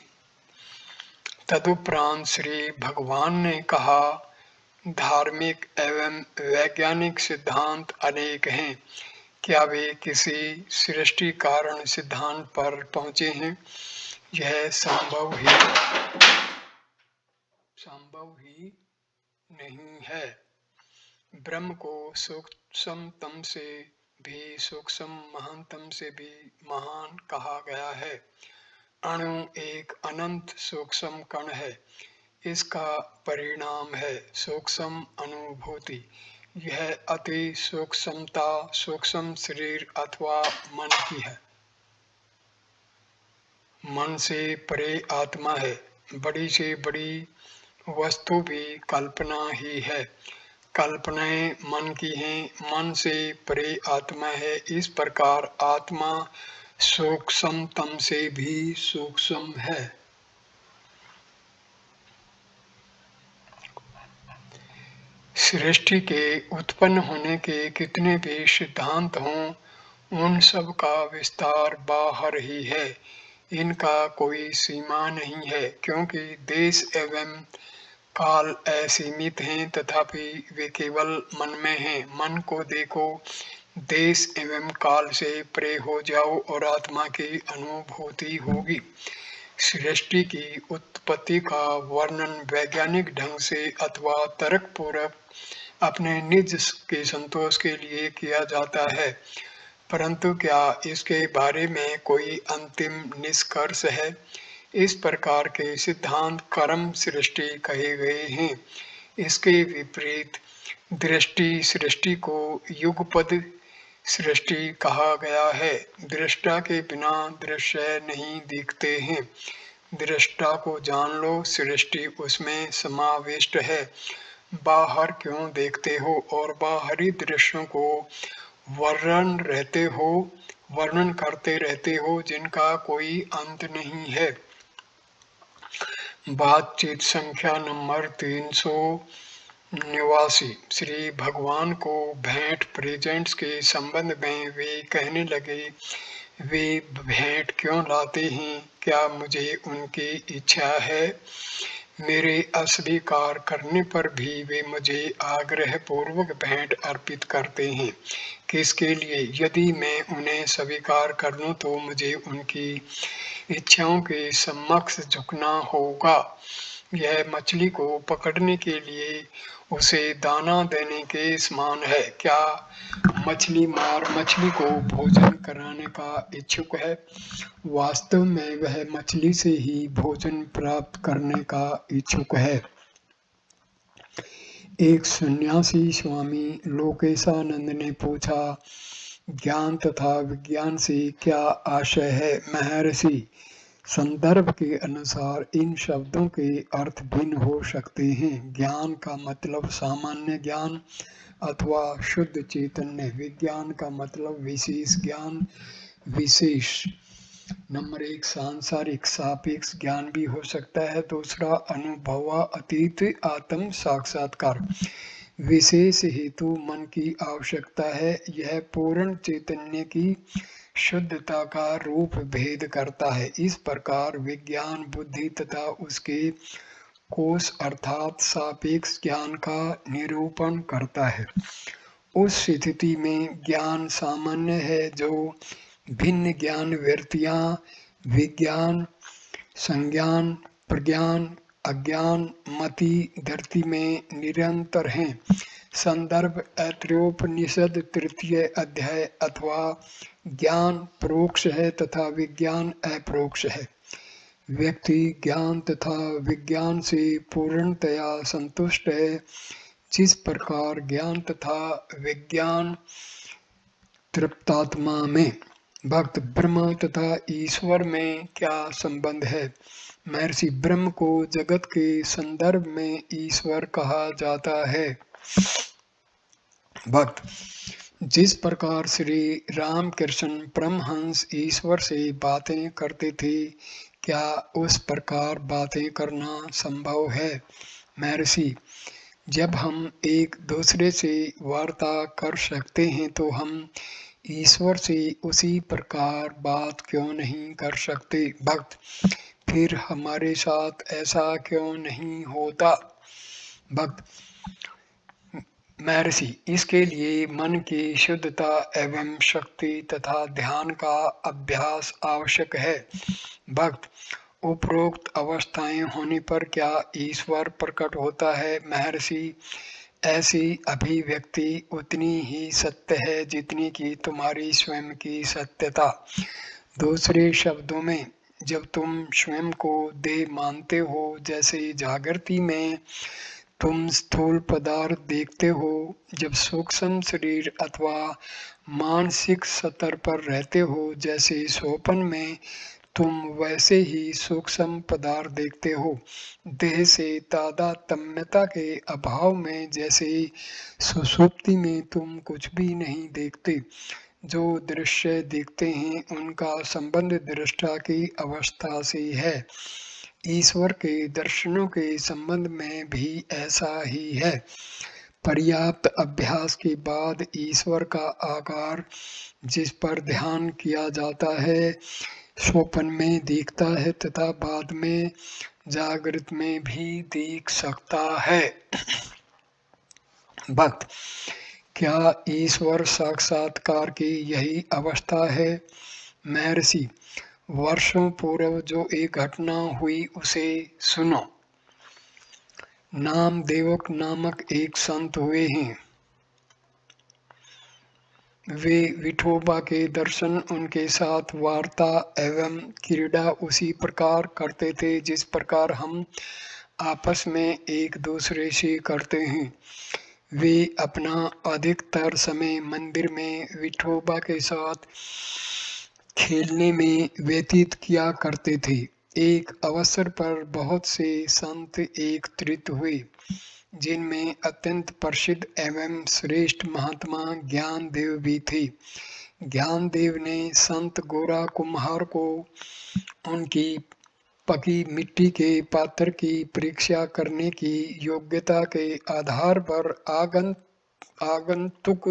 तदुपरांत श्री भगवान ने कहा, धार्मिक एवं वैज्ञानिक सिद्धांत अनेक हैं, क्या वे किसी सृष्टि कारण सिद्धांत पर पहुंचे हैं? यह संभव ही नहीं है। ब्रह्म को सूक्ष्मतम से भी सूक्ष्म, महानतम से भी महान कहा गया है। अणु एक अनंत सूक्ष्म कण है। इसका परिणाम है सूक्ष्म अनुभूति। यह अति सूक्ष्मता सूक्ष्म शरीर अथवा मन की है। मन से परे आत्मा है। बड़ी से बड़ी वस्तु भी कल्पना ही है। कल्पनाएं मन की हैं, मन से परे आत्मा है। इस प्रकार आत्मा सूक्ष्मतम से भी सूक्ष्म है। सृष्टि के उत्पन्न होने के कितने भी सिद्धांत हों, उन सब का विस्तार बाहर ही है। इनका कोई सीमा नहीं है, क्योंकि देश एवं काल असीमित हैं, तथापि वे केवल मन में हैं। मन को देखो, देश एवं काल से परे हो जाओ और आत्मा की अनुभूति होगी। सृष्टि की उत्पत्ति का वर्णन वैज्ञानिक ढंग से अथवा तर्कपूर्वक अपने निज के संतोष के लिए किया जाता है, परंतु क्या इसके बारे में कोई अंतिम निष्कर्ष है? इस प्रकार के सिद्धांत कर्म सृष्टि कहे गए हैं। इसके विपरीत दृष्टि सृष्टि को युगपद सृष्टि कहा गया है। दृष्टा के बिना दृश्य नहीं दिखते हैं। दृष्टा को जान लो, सृष्टि उसमें समाविष्ट है। बाहर क्यों देखते हो और बाहरी दृश्यों को वर्णन करते रहते हो, जिनका कोई अंत नहीं है। बातचीत संख्या नंबर 389। श्री भगवान को भेंट प्रेजेंट्स के संबंध में वे कहने लगे, वे भेंट क्यों लाते हैं? क्या मुझे उनकी इच्छा है? मेरे अस्वीकार करने पर भी वे मुझे आग्रह पूर्वक भेंट अर्पित करते हैं। किसके लिए? यदि मैं उन्हें स्वीकार कर लूं तो मुझे उनकी इच्छाओं के समक्ष झुकना होगा। यह मछली को पकड़ने के लिए उसे दाना देने के समान है। क्या मछली मार मछली को भोजन कराने का इच्छुक है? वास्तव में वह मछली से ही भोजन प्राप्त करने का इच्छुक है। एक सन्यासी स्वामी लोकेशानंद ने पूछा, ज्ञान तथा विज्ञान से क्या आशय है? महर्षि, संदर्भ के अनुसार इन शब्दों के अर्थ भिन्न हो सकते हैं। ज्ञान का मतलब सामान्य ज्ञान अथवा शुद्ध चैतन्य। विज्ञान का मतलब विशेष ज्ञान, विशेष। नंबर 1 सांसारिक सापेक्ष ज्ञान भी हो सकता है। दूसरा अनुभवातीत आत्म साक्षात्कार। विशेष हेतु मन की आवश्यकता है। यह पूर्ण चैतन्य की शुद्धता का रूप भेद करता है। इस प्रकार विज्ञान बुद्धि तथा उसके कोश अर्थात सापेक्ष ज्ञान का निरूपण करता है। उस स्थिति में ज्ञान सामान्य है जो भिन्न ज्ञान वृत्तियां, विज्ञान, संज्ञान, प्रज्ञान, अज्ञान, मति धरती में निरंतर हैं। संदर्भ ऐत्रेयोपनिषद 3 अध्याय अथवा ज्ञान परोक्ष है तथा विज्ञान अपरोक्ष है। व्यक्ति ज्ञान तथा विज्ञान से पूर्णतया संतुष्ट है। जिस प्रकार ज्ञान तथा विज्ञान तृप्तात्मा में, भक्त ब्रह्म तथा ईश्वर में क्या संबंध है? महर्षि ब्रह्म को जगत के संदर्भ में ईश्वर कहा जाता है। भक्त जिस प्रकार श्री रामकृष्ण परमहंस ईश्वर से बातें करते थे, क्या उस प्रकार बातें करना संभव है? महर्षि जब हम एक दूसरे से वार्ता कर सकते हैं तो हम ईश्वर से उसी प्रकार बात क्यों नहीं कर सकते? भक्त फिर हमारे साथ ऐसा क्यों नहीं होता? भक्त महर्षि इसके लिए मन की शुद्धता एवं शक्ति तथा ध्यान का अभ्यास आवश्यक है। भक्त उपरोक्त अवस्थाएं होने पर क्या ईश्वर प्रकट होता है? महर्षि ऐसी अभिव्यक्ति उतनी ही सत्य है जितनी कि तुम्हारी स्वयं की सत्यता। दूसरे शब्दों में जब तुम स्वयं को देह मानते हो, जैसे जागृति में तुम स्थूल पदार्थ देखते हो, जब सूक्ष्म शरीर अथवा मानसिक स्तर पर रहते हो, जैसे स्वप्न में तुम वैसे ही सूक्ष्म पदार्थ देखते हो। देह से तादात्म्यता के अभाव में जैसे सुषुप्ति में तुम कुछ भी नहीं देखते। जो दृश्य देखते हैं उनका संबंध दृष्टा की अवस्था से है। ईश्वर के दर्शनों के संबंध में भी ऐसा ही है। पर्याप्त अभ्यास के बाद ईश्वर का आकार जिस पर ध्यान किया जाता है स्वप्न में दिखता है तथा बाद में जागृत में भी दिख सकता है। भक्त क्या ईश्वर साक्षात्कार की यही अवस्था है? महर्षि वर्षों पूर्व जो एक घटना हुई उसे सुनो। नामदेवक नामक एक संत हुए हैं। वे विठोबा के दर्शन, उनके साथ वार्ता एवं क्रीड़ा उसी प्रकार करते थे जिस प्रकार हम आपस में एक दूसरे से करते हैं। वे अपना अधिकतर समय मंदिर में विठोबा के साथ खेलने में व्यतीत किया करते थे। एक अवसर पर बहुत से संत एकत्रित हुए, जिनमें अत्यंत प्रसिद्ध एवं श्रेष्ठ महात्मा ज्ञानदेव भी थे। ज्ञानदेव ने संत गोरा कुम्हार को उनकी पकी मिट्टी के पात्र की परीक्षा करने की योग्यता के आधार पर आगंतुक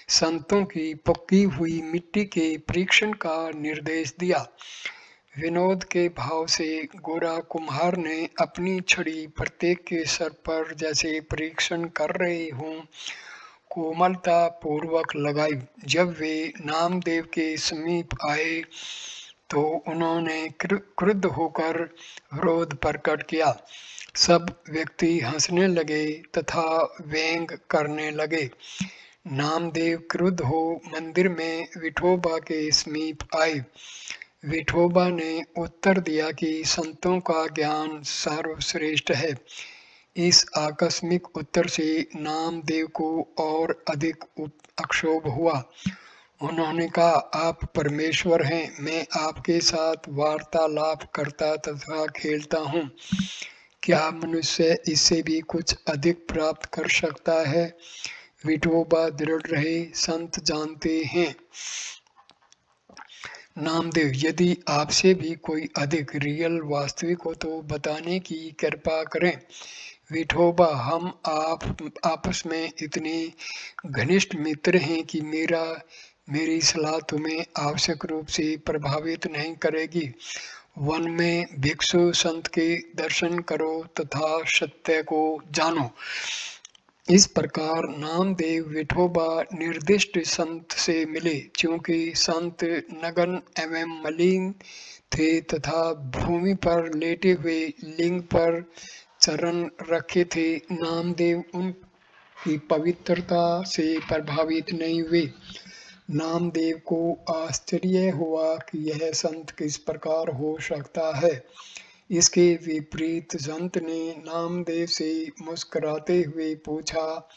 संतों की पकी हुई मिट्टी के परीक्षण का निर्देश दिया। विनोद के भाव से गोरा कुम्हार ने अपनी छड़ी प्रत्येक के सर पर जैसे परीक्षण कर रहे हों कोमलता पूर्वक लगाई। जब वे नामदेव के समीप आए तो उन्होंने क्रुद्ध होकर विरोध प्रकट किया। सब व्यक्ति हंसने लगे तथा व्यंग करने लगे। नामदेव क्रुद्ध हो मंदिर में विठोबा के समीप आए। विठोबा ने उत्तर दिया कि संतों का ज्ञान सर्वश्रेष्ठ है। इस आकस्मिक उत्तर से नामदेव को और अधिक अक्षोभ हुआ। उन्होंने कहा, आप परमेश्वर हैं, मैं आपके साथ वार्तालाप करता तथा खेलता हूँ। क्या मनुष्य इससे भी कुछ अधिक प्राप्त कर सकता है? विठोबा दृढ़ रहे, संत जानते हैं। नामदेव, यदि आपसे भी कोई अधिक रियल वास्तविक हो तो बताने की कृपा करें। विठोबा, हम आपस में इतने घनिष्ठ मित्र हैं कि मेरी सलाह तुम्हें आवश्यक रूप से प्रभावित नहीं करेगी। वन में भिक्षु संत के दर्शन करो तथा सत्य को जानो। इस प्रकार नामदेव विठोबा निर्दिष्ट संत से मिले। क्योंकि संत नगन एवं मलिन थे तथा भूमि पर लेटे हुए लिंग पर चरण रखे थे, नामदेव उनकी पवित्रता से प्रभावित नहीं हुए। नामदेव को आश्चर्य हुआ कि यह संत किस प्रकार हो सकता है। इसके विपरीत संत ने नामदेव से मुस्कुराते हुए पूछा,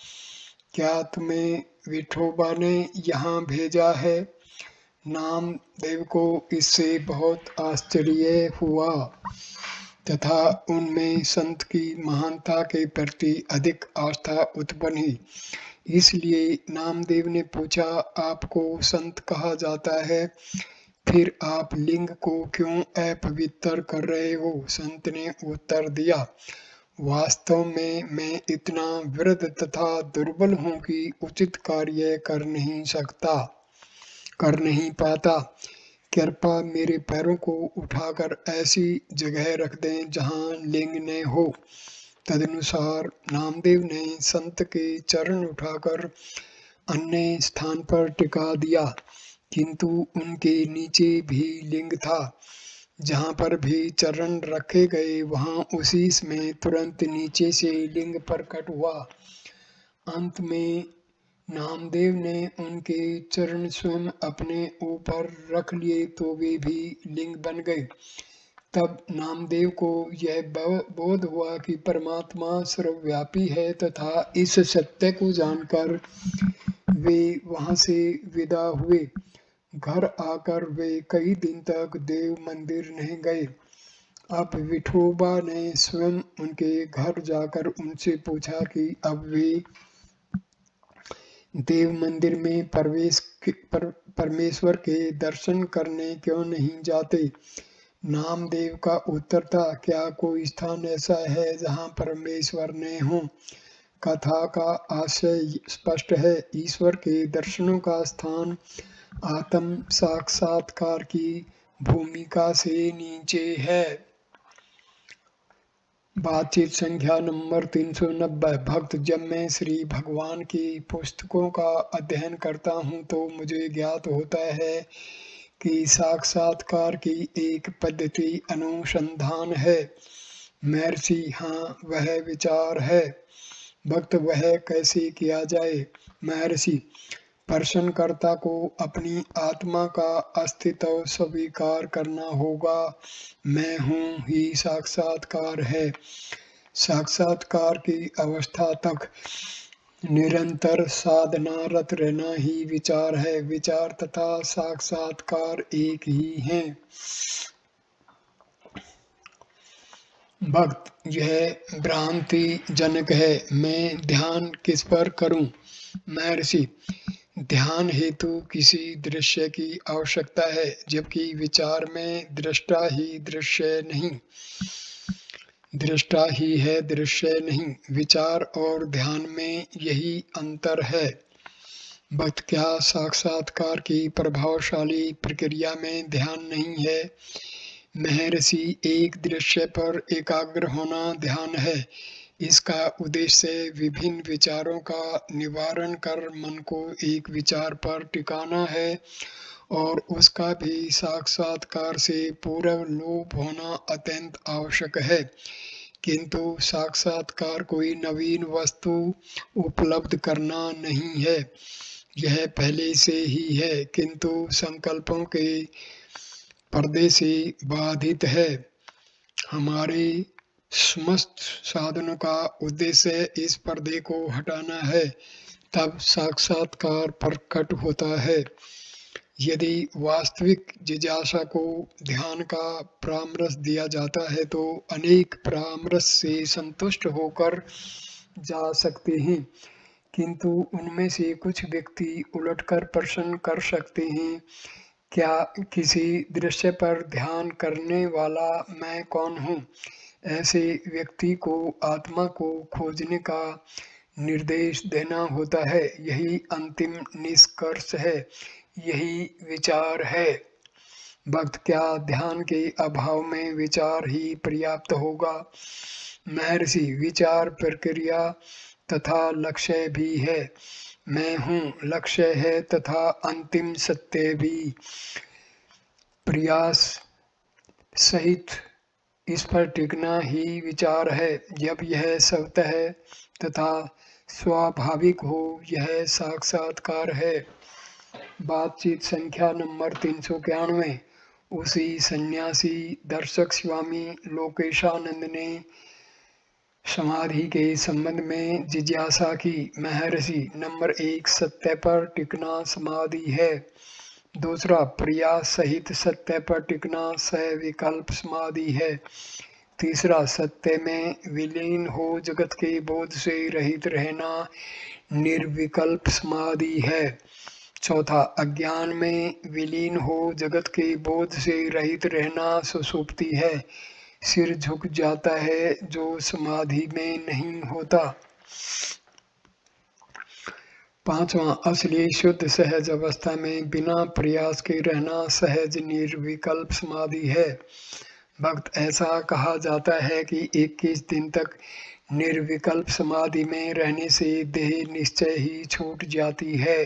क्या तुम्हें विठोबा ने यहाँ भेजा है? नामदेव को इससे बहुत आश्चर्य हुआ तथा उनमें संत की महानता के प्रति अधिक आस्था उत्पन्न हुई। इसलिए नामदेव ने पूछा, आपको संत कहा जाता है, फिर आप लिंग को क्यों अपवित्र कर रहे हो? संत ने उत्तर दिया, वास्तव में मैं इतना वृद्ध तथा दुर्बल हूँ कि उचित कार्य कर नहीं पाता। कृपया मेरे पैरों को उठाकर ऐसी जगह रख दें जहाँ लिंग न हो। तदनुसार नामदेव ने संत के चरण उठाकर अन्य स्थान पर टिका दिया, किंतु उनके नीचे भी लिंग था। जहाँ पर भी चरण रखे गए वहाँ उसी में तुरंत नीचे से लिंग प्रकट हुआ। अंत में नामदेव ने उनके चरण स्वयं अपने ऊपर रख लिए तो वे भी लिंग बन गए। तब नामदेव को यह बोध हुआ कि परमात्मा सर्वव्यापी है तथा इस सत्य को जानकर वे वहां से विदा हुए। घर आकर वे कई दिन तक देव मंदिर नहीं गए। अब विठोबा ने स्वयं उनके घर जाकर उनसे पूछा कि अब वे देव मंदिर में परमेश्वर के दर्शन करने क्यों नहीं जाते? नामदेव का उत्तर था, क्या कोई स्थान ऐसा है जहाँ परमेश्वर न हो? कथा का आशय स्पष्ट है। ईश्वर के दर्शनों का स्थान आत्म साक्षात्कार की भूमिका से नीचे है। बातचीत संख्या नंबर 390। भक्त, जब मैं श्री भगवान की पुस्तकों का अध्ययन करता हूँ तो मुझे ज्ञात होता है कि साक्षात्कार की एक पद्धति अनुसंधान है। महर्षि, हाँ, वह विचार है। भक्त, वह कैसे किया जाए? महर्षि, प्रश्नकर्ता को अपनी आत्मा का अस्तित्व स्वीकार करना होगा। मैं हूँ ही साक्षात्कार है। साक्षात्कार की अवस्था तक निरंतर साधनारत रहना ही विचार है। विचार तथा साक्षात्कार एक ही हैं। भक्त, यह भ्रांति जनक है। मैं ध्यान किस पर करूं? महर्षि, ध्यान हेतु किसी दृश्य की आवश्यकता है, जबकि विचार में दृष्टा ही दृश्य नहीं, दृष्टा ही है, दृश्य नहीं। विचार और ध्यान में यही अंतर है। भक्त, क्या साक्षात्कार की प्रभावशाली प्रक्रिया में ध्यान नहीं है? महर्षि, एक दृश्य पर एकाग्र होना ध्यान है। इसका उद्देश्य विभिन्न विचारों का निवारण कर मन को एक विचार पर टिकाना है और उसका भी साक्षात्कार से पूर्व लोप होना अत्यंत आवश्यक है। किंतु साक्षात्कार कोई नवीन वस्तु उपलब्ध करना नहीं है, यह पहले से ही है, किंतु संकल्पों के पर्दे से बाधित है। हमारे समस्त साधनों का उद्देश्य इस पर्दे को हटाना है, तब साक्षात्कार प्रकट होता है। यदि वास्तविक जिज्ञासा को ध्यान का परामर्श दिया जाता है तो अनेक परामर्श से संतुष्ट होकर जा सकते हैं, किंतु उनमें से कुछ व्यक्ति उलटकर प्रश्न कर सकते हैं, क्या किसी दृश्य पर ध्यान करने वाला मैं कौन हूँ? ऐसे व्यक्ति को आत्मा को खोजने का निर्देश देना होता है। यही अंतिम निष्कर्ष है, यही विचार है। भक्त, क्या ध्यान के अभाव में विचार ही पर्याप्त होगा? महर्षि, विचार प्रक्रिया तथा लक्ष्य भी है। मैं हूँ लक्ष्य है तथा अंतिम सत्य भी। प्रयास सहित इस पर टिकना ही विचार है। जब यह स्वतः तथा स्वाभाविक हो, यह साक्षात्कार है। बातचीत संख्या नंबर 391। उसी सन्यासी दर्शक स्वामी लोकेशानंद ने समाधि के संबंध में जिज्ञासा की। महर्षि, नंबर 1, सत्य पर टिकना समाधि है। दूसरा, प्रयास सहित सत्य पर टिकना सविकल्प समाधि है। तीसरा, सत्य में विलीन हो जगत के बोध से रहित रहना निर्विकल्प समाधि है। चौथा, अज्ञान में विलीन हो जगत के बोध से रहित रहना सुषुप्ति है। सिर झुक जाता है जो समाधि में नहीं होता। पांचवा, असली शुद्ध सहज अवस्था में बिना प्रयास के रहना सहज निर्विकल्प समाधि है। भक्त, ऐसा कहा जाता है कि 21 दिन तक निर्विकल्प समाधि में रहने से देह निश्चय ही छूट जाती है।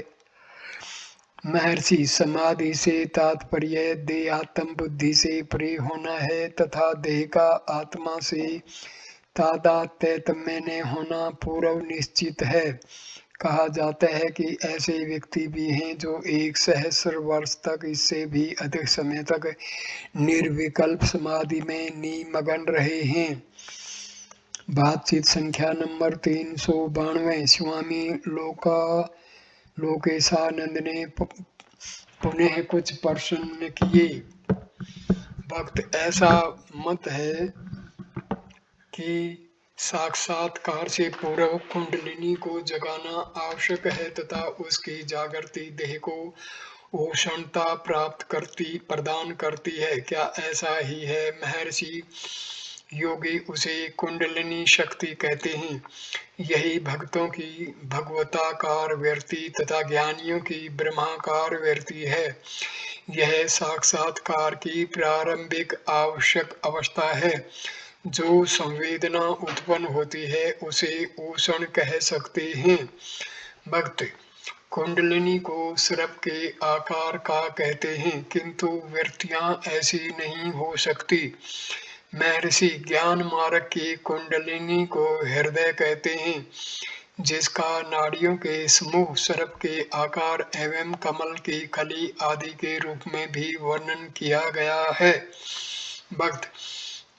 महर्षि, समाधि से तात्पर्य देहात्म बुद्धि से परे होना है तथा देह का आत्मा से तादात्म्य में होना पूर्व निश्चित है। कहा जाता है कि ऐसे व्यक्ति भी हैं जो 1 सहस्र वर्ष तक, इससे भी अधिक समय तक निर्विकल्प समाधि में निमग्न रहे हैं। बातचीत संख्या नंबर 392। स्वामी लोकेशानंद ने पुनः कुछ प्रश्न किए। भक्त, ऐसा मत है कि साक्षात्कार से पूर्व कुंडलिनी को जगाना आवश्यक है तथा उसकी जागृति देह को उष्णता प्रदान करती है। क्या ऐसा ही है? महर्षि, योगी उसे कुंडलिनी शक्ति कहते हैं। यही भक्तों की भगवताकार वृत्ति तथा ज्ञानियों की ब्रह्माकार वृत्ति है। यह साक्षात्कार की प्रारंभिक आवश्यक अवस्था है। जो संवेदना उत्पन्न होती है उसे उष्ण कह सकते हैं। भक्त, कुंडलिनी को सर्प के आकार का कहते हैं, किंतु वृत्तियां ऐसी नहीं हो सकती। महर्षि, ज्ञान मार्ग की कुंडलिनी को हृदय कहते हैं, जिसका नाड़ियों के समूह सर्प के आकार एवं कमल की कली आदि के रूप में भी वर्णन किया गया है। भक्त,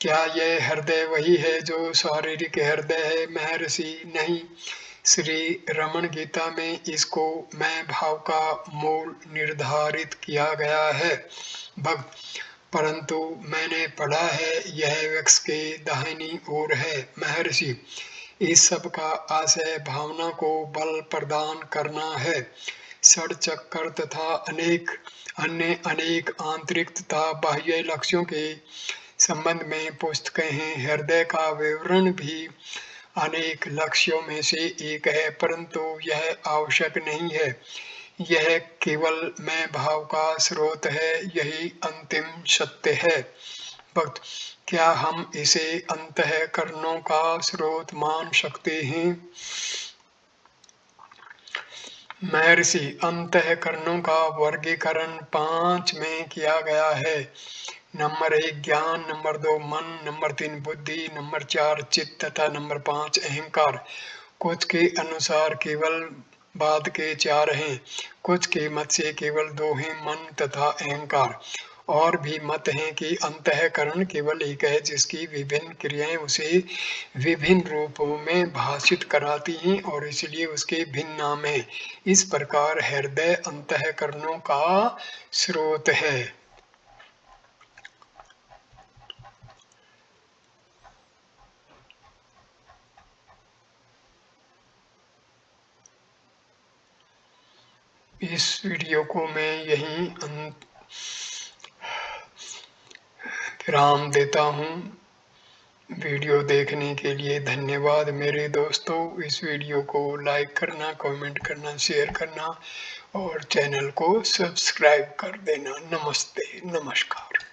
क्या यह हृदय वही है जो शारीरिक हृदय है? महर्षि, नहीं। श्री रमण गीता में इसको मैं भाव का मूल निर्धारित किया गया है। भक्त, परंतु मैंने पढ़ा है यह वृक्ष के दाहिनी ओर है। महर्षि, इस सब का आशय भावना को बल प्रदान करना है। षड चक्कर तथा अनेक आंतरिक तथा बाह्य लक्ष्यों के संबंध में पुस्तकें हैं। हृदय का विवरण भी अनेक लक्ष्यों में से एक है, परंतु यह आवश्यक नहीं है। यह केवल मैं भाव का स्रोत है, यही अंतिम सत्य है। भक्त, क्या हम इसे अंतःकरणों का स्रोत मान सकते हैं? महर्षि, अंतःकरणों का वर्गीकरण 5 में किया गया है। नंबर 1 ज्ञान, नंबर 2 मन, नंबर 3 बुद्धि, नंबर 4 चित्त तथा नंबर 5 अहंकार। कुछ के अनुसार केवल बाद के 4 हैं, कुछ के मत से केवल 2 हैं, मन तथा अहंकार। और भी मत हैं कि अंतःकरण केवल एक है जिसकी विभिन्न क्रियाएं उसे विभिन्न रूपों में भाषित कराती हैं और इसलिए उसके भिन्न नाम हैं। इस प्रकार हृदय अंतःकरणों का स्रोत है। इस वीडियो को मैं यहीं विराम देता हूँ। वीडियो देखने के लिए धन्यवाद मेरे दोस्तों। इस वीडियो को लाइक करना, कमेंट करना, शेयर करना और चैनल को सब्सक्राइब कर देना। नमस्ते, नमस्कार।